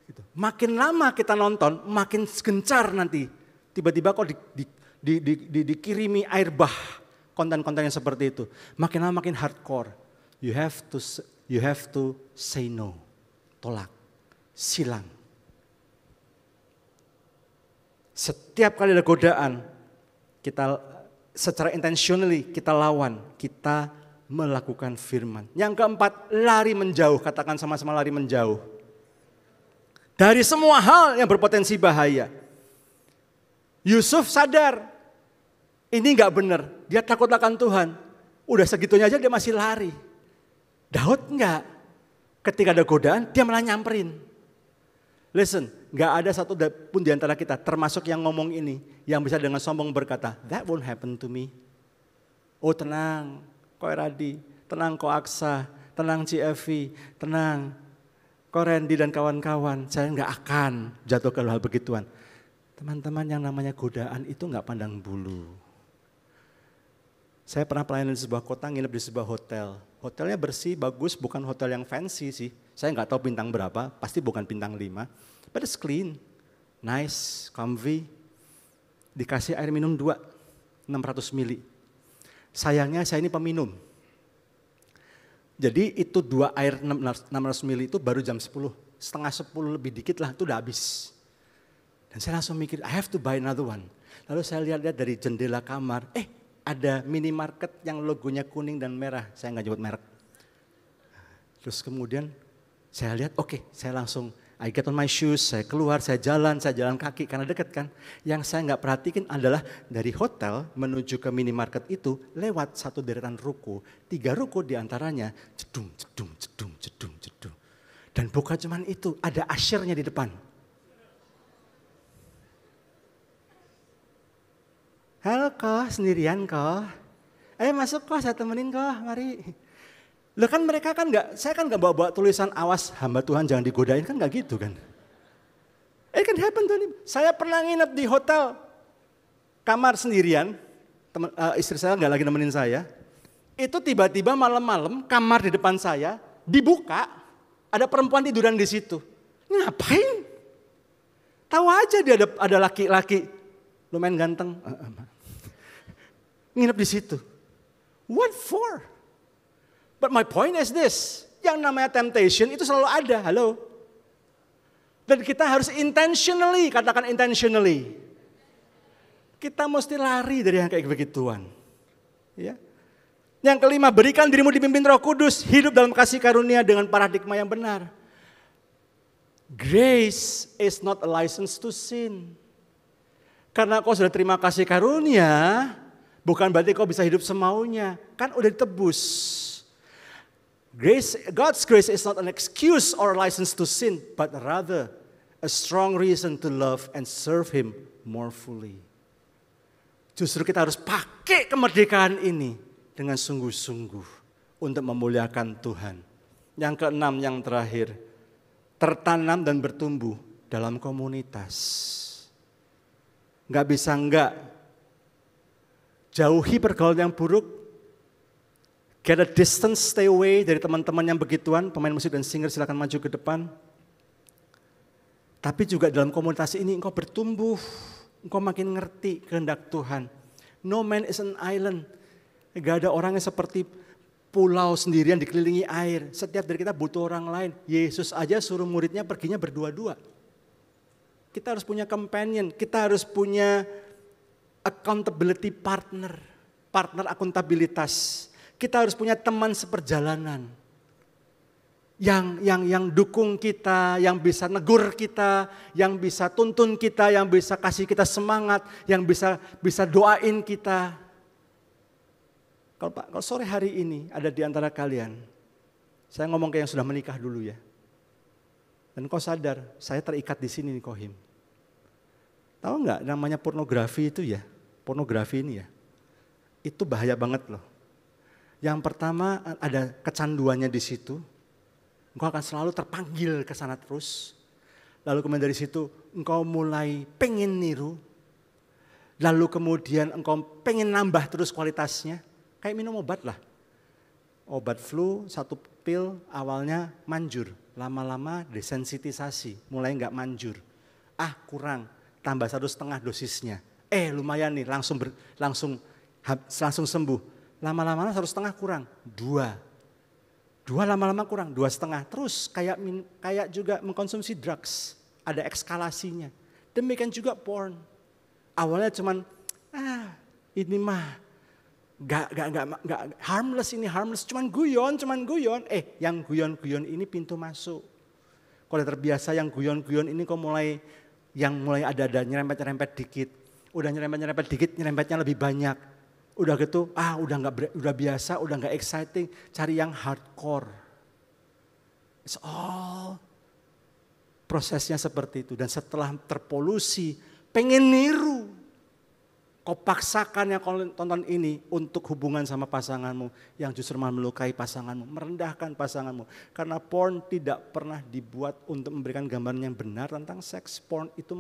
Gitu. Makin lama kita nonton, makin gencar nanti. Tiba-tiba kok dikirimi air bah konten-konten yang seperti itu. Makin lama makin hardcore. You have to say no. Tolak. Silang. Setiap kali ada godaan, kita secara intentionally kita lawan, kita melakukan firman. Yang keempat, lari menjauh, katakan sama-sama lari menjauh. Dari semua hal yang berpotensi bahaya. Yusuf sadar, ini gak benar, dia takut akan Tuhan. Udah segitunya aja dia masih lari. Daud enggak, ketika ada godaan dia malah nyamperin. Listen, gak ada satu pun di antara kita, termasuk yang ngomong ini, yang bisa dengan sombong berkata, that won't happen to me. Oh tenang, Ko Radi, tenang Ko Aksa, tenang CFV, tenang Ko Randy dan kawan-kawan, saya gak akan jatuh ke hal begituan. Teman-teman, yang namanya godaan itu gak pandang bulu. Saya pernah pelayanan di sebuah kota, nginep di sebuah hotel. Hotelnya bersih, bagus, bukan hotel yang fancy sih. Saya nggak tahu bintang berapa, pasti bukan bintang 5. But it's clean, nice, comfy. Dikasih air minum 600 mili. Sayangnya saya ini peminum. Jadi itu 2 air 600 mili itu baru jam 10. Setengah 10 lebih dikit lah, itu udah habis. Dan saya langsung mikir, I have to buy another one. Lalu saya lihat dari jendela kamar, ada minimarket yang logonya kuning dan merah. Saya nggak nyebut merek. Terus kemudian saya lihat, saya langsung I get on my shoes, saya keluar, saya jalan kaki karena dekat kan. Yang saya nggak perhatikan adalah dari hotel menuju ke minimarket itu lewat satu deretan ruko, 3 ruko diantaranya jedung. Dan bukan cuman itu, ada asyirnya di depan. Halo Ko, sendirian Ko? Ayo masuk Ko, saya temenin Ko, mari. Loh kan mereka kan saya kan gak bawa tulisan awas hamba Tuhan jangan digodain, kan gak gitu kan. Kan happen tuh nih. Saya pernah nginep di hotel, kamar sendirian, istri saya gak lagi nemenin saya. Itu tiba-tiba malam-malam kamar di depan saya dibuka, ada perempuan tiduran di situ. Ngapain? Tahu aja dia ada laki-laki lumayan ganteng. Nginep di situ. What for? But my point is this, yang namanya temptation itu selalu ada, halo. Dan kita harus intentionally, katakan intentionally. Kita mesti lari dari yang kayak begituan. Ya. Yang kelima, berikan dirimu dipimpin Roh Kudus, hidup dalam kasih karunia dengan paradigma yang benar. Grace is not a license to sin. Karena kau sudah terima kasih karunia, bukan berarti kau bisa hidup semaunya. Kan udah ditebus. God's grace is not an excuse or a license to sin, but rather a strong reason to love and serve Him more fully. Justru kita harus pakai kemerdekaan ini dengan sungguh-sungguh untuk memuliakan Tuhan. Yang keenam, yang terakhir, tertanam dan bertumbuh dalam komunitas. Nggak bisa enggak, jauhi pergaulan yang buruk. Get a distance, stay away dari teman-teman yang begituan. Pemain musik dan singer silakan maju ke depan. Tapi juga dalam komunitas ini engkau bertumbuh. Engkau makin ngerti kehendak Tuhan. No man is an island. Gak ada orang yang seperti pulau sendirian dikelilingi air. Setiap dari kita butuh orang lain. Yesus aja suruh muridnya perginya berdua-dua. Kita harus punya companion. Kita harus punya accountability partner. Partner akuntabilitas. Kita harus punya teman seperjalanan yang dukung kita, yang bisa negur kita, yang bisa tuntun kita, yang bisa kasih kita semangat, yang bisa doain kita. Kalau sore hari ini ada di antara kalian, saya ngomong ke yang sudah menikah dulu ya. Dan kau sadar, saya terikat di sini nih Kohim. Tahu nggak namanya pornografi itu ya? Pornografi ini ya, itu bahaya banget loh. Yang pertama ada kecanduannya di situ, engkau akan selalu terpanggil ke sana terus. Lalu kemudian dari situ engkau mulai pengen niru. Lalu kemudian engkau pengen nambah terus kualitasnya. Kayak minum obat lah. Obat flu, satu pil awalnya manjur. Lama-lama desensitisasi, mulai enggak manjur. Kurang, tambah 1,5 dosisnya. Lumayan nih, langsung sembuh. Lama-lama 1,5 kurang, 2 lama-lama kurang, 2,5. Terus kayak juga mengkonsumsi drugs, ada ekskalasinya. Demikian juga porn. Awalnya cuman ini mah gak harmless, ini harmless, cuman guyon. Yang guyon ini pintu masuk. Kalau terbiasa yang guyon ini kok mulai ada nyerempet dikit. Udah nyerempet dikit, nyerempetnya lebih banyak. Udah gitu, udah biasa, udah gak exciting, cari yang hardcore. It's all prosesnya seperti itu. Dan setelah terpolusi, pengen niru. Kau paksakan yang kau tonton ini untuk hubungan sama pasanganmu, yang justru malah melukai pasanganmu, merendahkan pasanganmu. Karena porn tidak pernah dibuat untuk memberikan gambaran yang benar tentang seks. Porn itu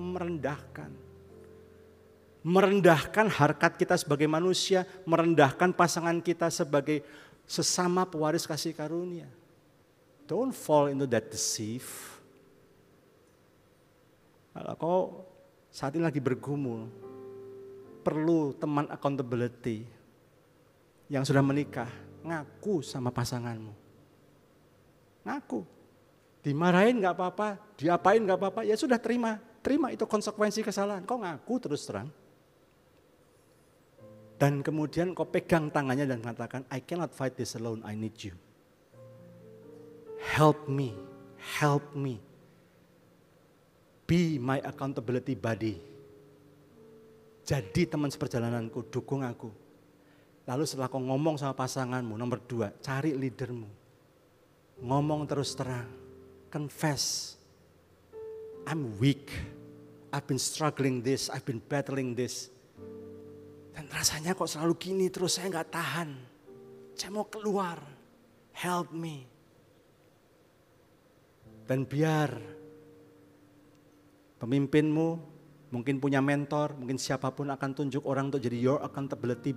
merendahkan harkat kita sebagai manusia, merendahkan pasangan kita sebagai sesama pewaris kasih karunia. Don't fall into that deceive. Kalau kau saat ini lagi bergumul, perlu teman accountability yang sudah menikah, ngaku sama pasanganmu. Ngaku. Dimarahin gak apa-apa, diapain gak apa-apa, ya sudah terima itu konsekuensi kesalahan. Kau ngaku terus terang. Dan kemudian kau pegang tangannya dan mengatakan, I cannot fight this alone, I need you. Help me. Be my accountability buddy. Jadi teman seperjalananku, dukung aku. Lalu setelah kau ngomong sama pasanganmu, nomor 2, cari leadermu. Ngomong terus terang, confess. I'm weak, I've been struggling this, I've been battling this. Dan rasanya kok selalu gini terus, saya gak tahan. Saya mau keluar, help me. Dan biar pemimpinmu mungkin punya mentor, mungkin siapapun akan tunjuk orang untuk jadi your accountability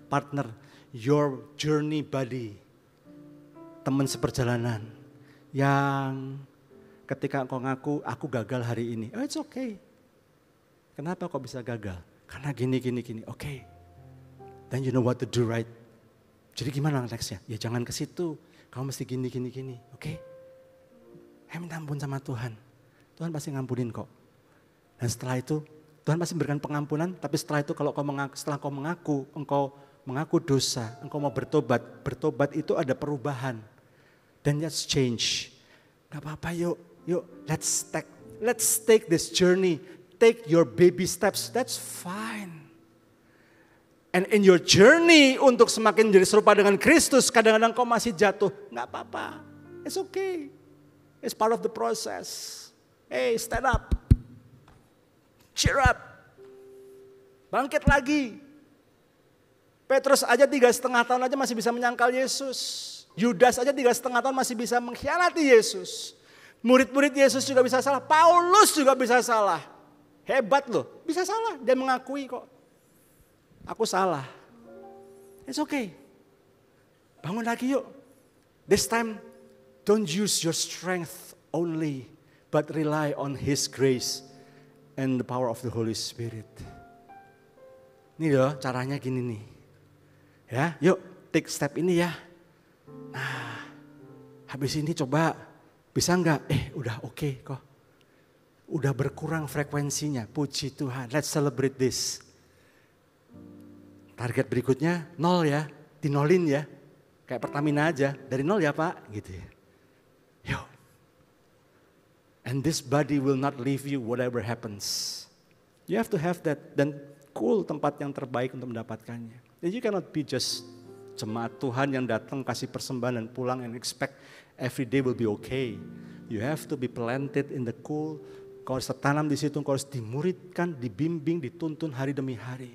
partner, your journey buddy. Teman seperjalanan yang ketika kau ngaku, aku gagal hari ini. It's okay. Kenapa kau bisa gagal? Karena gini. Okay. Then you know what to do, right? Jadi gimana nextnya? Ya jangan ke situ. Kamu mesti gini. Okay? Minta ampun sama Tuhan. Tuhan pasti ngampunin kok. Dan setelah itu Tuhan pasti memberikan pengampunan, tapi setelah itu kalau setelah engkau mengaku dosa, engkau mau bertobat itu ada perubahan. Dan let's change. Gak apa-apa yuk let's take this journey. Take your baby steps, that's fine. And in your journey untuk semakin jadi serupa dengan Kristus, kadang-kadang kau masih jatuh, gak apa-apa. It's okay. It's part of the process. Hey, stand up. Cheer up. Bangkit lagi. Petrus aja 3,5 tahun aja masih bisa menyangkal Yesus. Yudas aja 3,5 tahun masih bisa mengkhianati Yesus. Murid-murid Yesus juga bisa salah. Paulus juga bisa salah. Hebat loh, bisa salah. Dia mengakui kok. Aku salah. It's okay. Bangun lagi yuk. This time, don't use your strength only, but rely on His grace and the power of the Holy Spirit. Ini loh caranya gini nih. Ya, yuk take step ini ya. Nah, habis ini coba bisa enggak? Udah oke kok. Udah berkurang frekuensinya, puji Tuhan. Let's celebrate this. Target berikutnya 0 ya, dinolin ya. Kayak Pertamina aja, dari 0 ya Pak, gitu ya. Yuk. And this body will not leave you whatever happens. You have to have that, dan cool tempat yang terbaik untuk mendapatkannya. You cannot be just jemaat Tuhan yang datang kasih persembahan dan pulang and expect every day will be okay. You have to be planted in the cool. Kau harus tertanam di situ, kau harus dimuridkan, dibimbing, dituntun hari demi hari.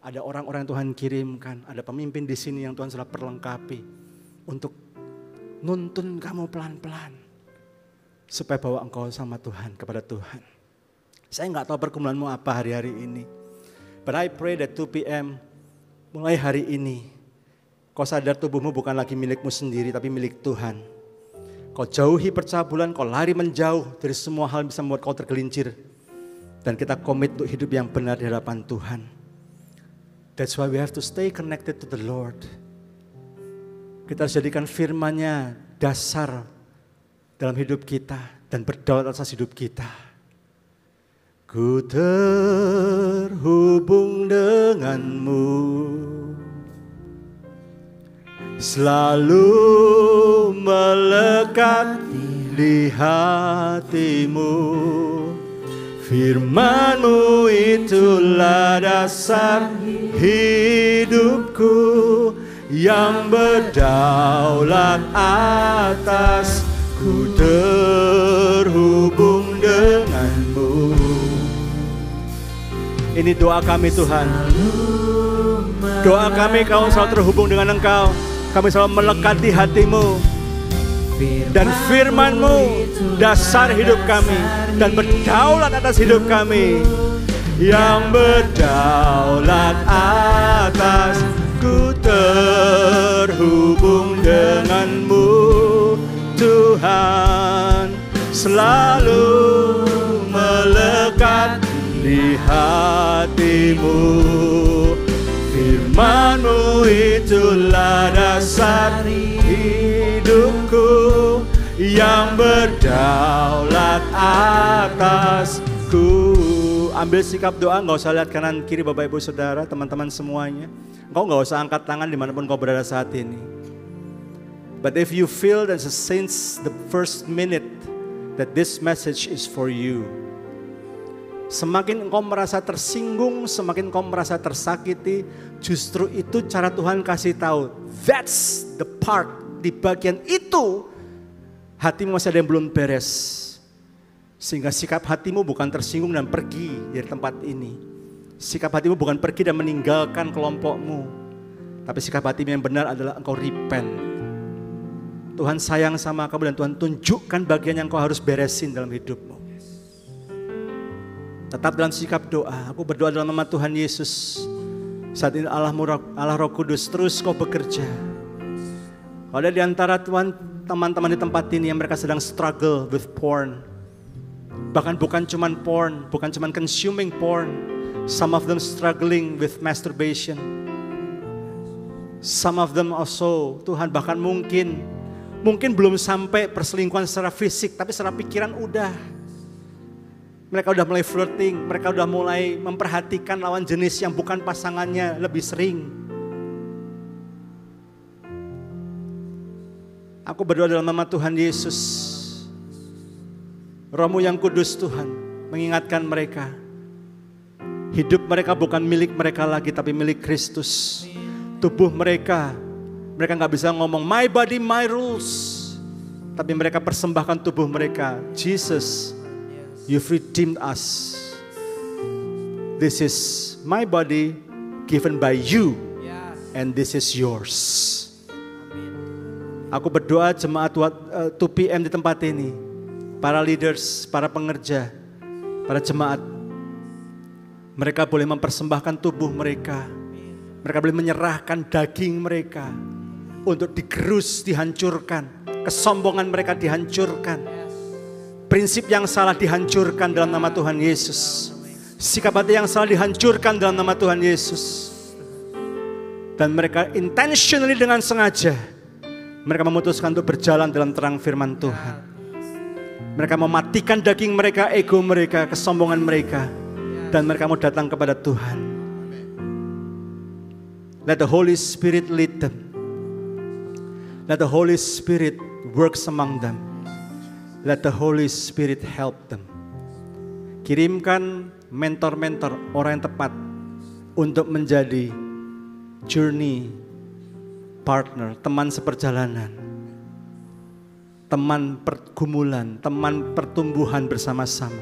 Ada orang-orang yang Tuhan kirimkan, ada pemimpin di sini yang Tuhan sudah perlengkapi untuk nuntun kamu pelan-pelan supaya bawa engkau sama Tuhan, kepada Tuhan. Saya nggak tahu pergumulanmu apa hari-hari ini, but I pray that 2 PM mulai hari ini kau sadar tubuhmu bukan lagi milikmu sendiri tapi milik Tuhan. Kau jauhi percabulan, kau lari menjauh dari semua hal yang bisa membuat kau tergelincir. Dan kita komit untuk hidup yang benar di hadapan Tuhan. That's why we have to stay connected to the Lord. Kita harus jadikan firman-Nya dasar dalam hidup kita dan berdaulat atas hidup kita. Ku terhubung denganmu, selalu melekat di hatimu. Firman-Mu itulah dasar hidupku yang berdaulat atas. Ku terhubung denganmu. Ini doa kami Tuhan. Doa kami kau selalu terhubung dengan Engkau. Kami selalu melekat di hatimu. Dan firman-Mu dasar hidup kami. Dan berdaulat atas hidup kami. Yang berdaulat atas. Ku terhubung denganmu Tuhan. Selalu melekat di hatimu. Firman-Mu itulah dasar hidupku yang berdaulat atasku. Ambil sikap doa, gak usah lihat kanan kiri Bapak Ibu Saudara, teman-teman semuanya. Kau gak usah angkat tangan dimanapun kau berada saat ini. But if you feel that since the first minute that this message is for you, semakin engkau merasa tersinggung, semakin engkau merasa tersakiti, justru itu cara Tuhan kasih tahu. That's the part, di bagian itu hatimu masih ada yang belum beres. Sehingga sikap hatimu bukan tersinggung dan pergi dari tempat ini. Sikap hatimu bukan pergi dan meninggalkan kelompokmu. Tapi sikap hatimu yang benar adalah engkau repent. Tuhan sayang sama kamu dan Tuhan tunjukkan bagian yang kau harus beresin dalam hidupmu. Tetap dalam sikap doa. Aku berdoa dalam nama Tuhan Yesus. Saat ini Allah Roh Kudus terus kau bekerja. Kalau ada di antara teman-teman di tempat ini yang mereka sedang struggle with porn. Bahkan bukan cuman porn, bukan cuman consuming porn. Some of them struggling with masturbation. Some of them also, Tuhan bahkan mungkin belum sampai perselingkuhan secara fisik, tapi secara pikiran udah. Mereka udah mulai flirting, mereka udah mulai memperhatikan lawan jenis yang bukan pasangannya lebih sering. Aku berdoa dalam nama Tuhan Yesus. Roh-Mu yang kudus Tuhan mengingatkan mereka. Hidup mereka bukan milik mereka lagi tapi milik Kristus. Tubuh mereka gak bisa ngomong my body, my rules. Tapi mereka persembahkan tubuh mereka. Jesus, you've redeemed us. This is my body given by you. And this is yours. Aku berdoa jemaat 2PM di tempat ini. Para leaders, para pengerja, para jemaat. Mereka boleh mempersembahkan tubuh mereka. Mereka boleh menyerahkan daging mereka. Untuk digerus, dihancurkan. Kesombongan mereka dihancurkan. Prinsip yang salah dihancurkan dalam nama Tuhan Yesus. Sikap hati yang salah dihancurkan dalam nama Tuhan Yesus. Dan mereka intentionally dengan sengaja. Mereka memutuskan untuk berjalan dalam terang firman Tuhan. Mereka mematikan daging mereka, ego mereka, kesombongan mereka. Dan mereka mau datang kepada Tuhan. Let the Holy Spirit lead them. Let the Holy Spirit works among them. Let the Holy Spirit help them. Kirimkan mentor-mentor, orang yang tepat untuk menjadi journey partner, teman seperjalanan, teman pergumulan, teman pertumbuhan bersama-sama.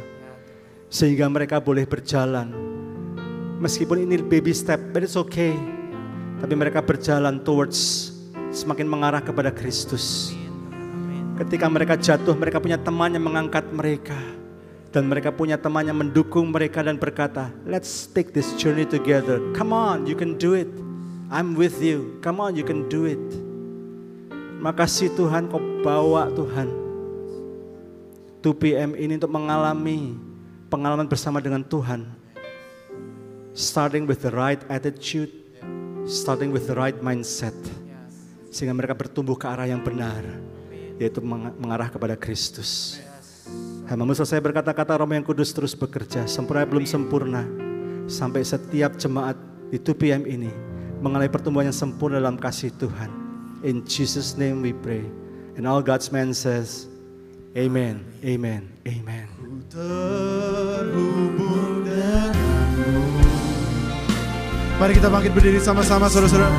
Sehingga mereka boleh berjalan. Meskipun ini baby step, but it's okay. Tapi mereka berjalan towards semakin mengarah kepada Kristus. Ketika mereka jatuh, mereka punya teman yang mengangkat mereka. Dan mereka punya teman yang mendukung mereka dan berkata, let's take this journey together. Come on, you can do it. I'm with you. Come on, you can do it. Makasih Tuhan, kau bawa Tuhan 2PM ini untuk mengalami pengalaman bersama dengan Tuhan. Starting with the right attitude, starting with the right mindset. Sehingga mereka bertumbuh ke arah yang benar, yaitu mengarah kepada Kristus. Hamba-Mu selesai berkata-kata, Roh yang Kudus terus bekerja, sempurna belum sempurna, sampai setiap jemaat di 2PM ini mengalami pertumbuhan yang sempurna dalam kasih Tuhan. In Jesus' name we pray. And all God's man says, Amen, Amen, Amen. Terhubung denganmu. Mari kita bangkit berdiri sama-sama saudara-saudara.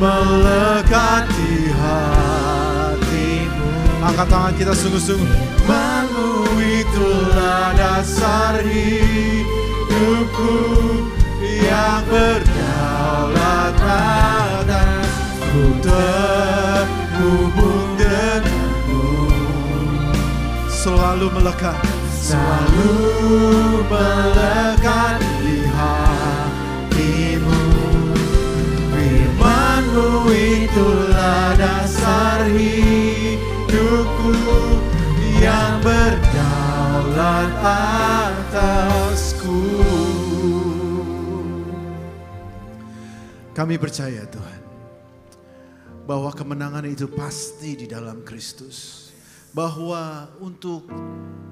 Melekat di hatimu. Angkat tangan kita sungguh-sungguh. Imanmu itulah dasar hidupku yang berdaulat atas. Ku terhubung denganmu. Selalu melekat. Selalu melekat di hatimu. Firman-Mu itulah dasar hidupku yang berdaulat atasku. Kami percaya Tuhan bahwa kemenangan itu pasti di dalam Kristus. Bahwa untuk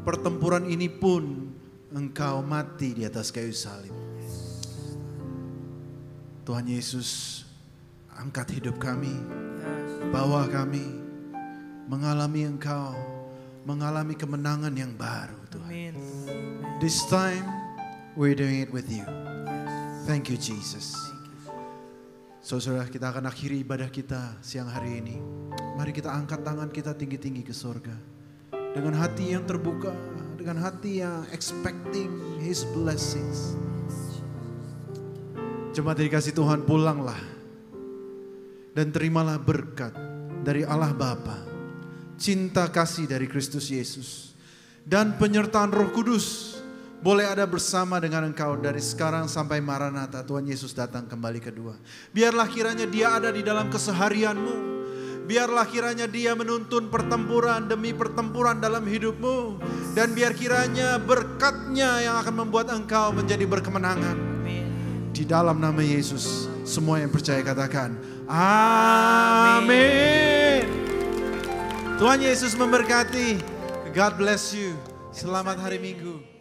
pertempuran ini pun Engkau mati di atas kayu salib. Tuhan Yesus, angkat hidup kami, bawa kami mengalami Engkau, mengalami kemenangan yang baru Tuhan. This time we're doing it with you. Thank you Jesus. Saudara, kita akan akhiri ibadah kita siang hari ini. Mari kita angkat tangan kita tinggi-tinggi ke surga. Dengan hati yang terbuka, dengan hati yang expecting His blessings. Jemaat dikasih Tuhan, pulanglah dan terimalah berkat dari Allah Bapa, cinta kasih dari Kristus Yesus, dan penyertaan Roh Kudus boleh ada bersama dengan engkau dari sekarang sampai Maranatha, Tuhan Yesus datang kembali kedua. Biarlah kiranya Dia ada di dalam keseharianmu. Biarlah kiranya Dia menuntun pertempuran demi pertempuran dalam hidupmu. Dan biar kiranya berkat-Nya yang akan membuat engkau menjadi berkemenangan. Di dalam nama Yesus, semua yang percaya katakan, Amin. Tuhan Yesus memberkati. God bless you. Selamat hari Minggu.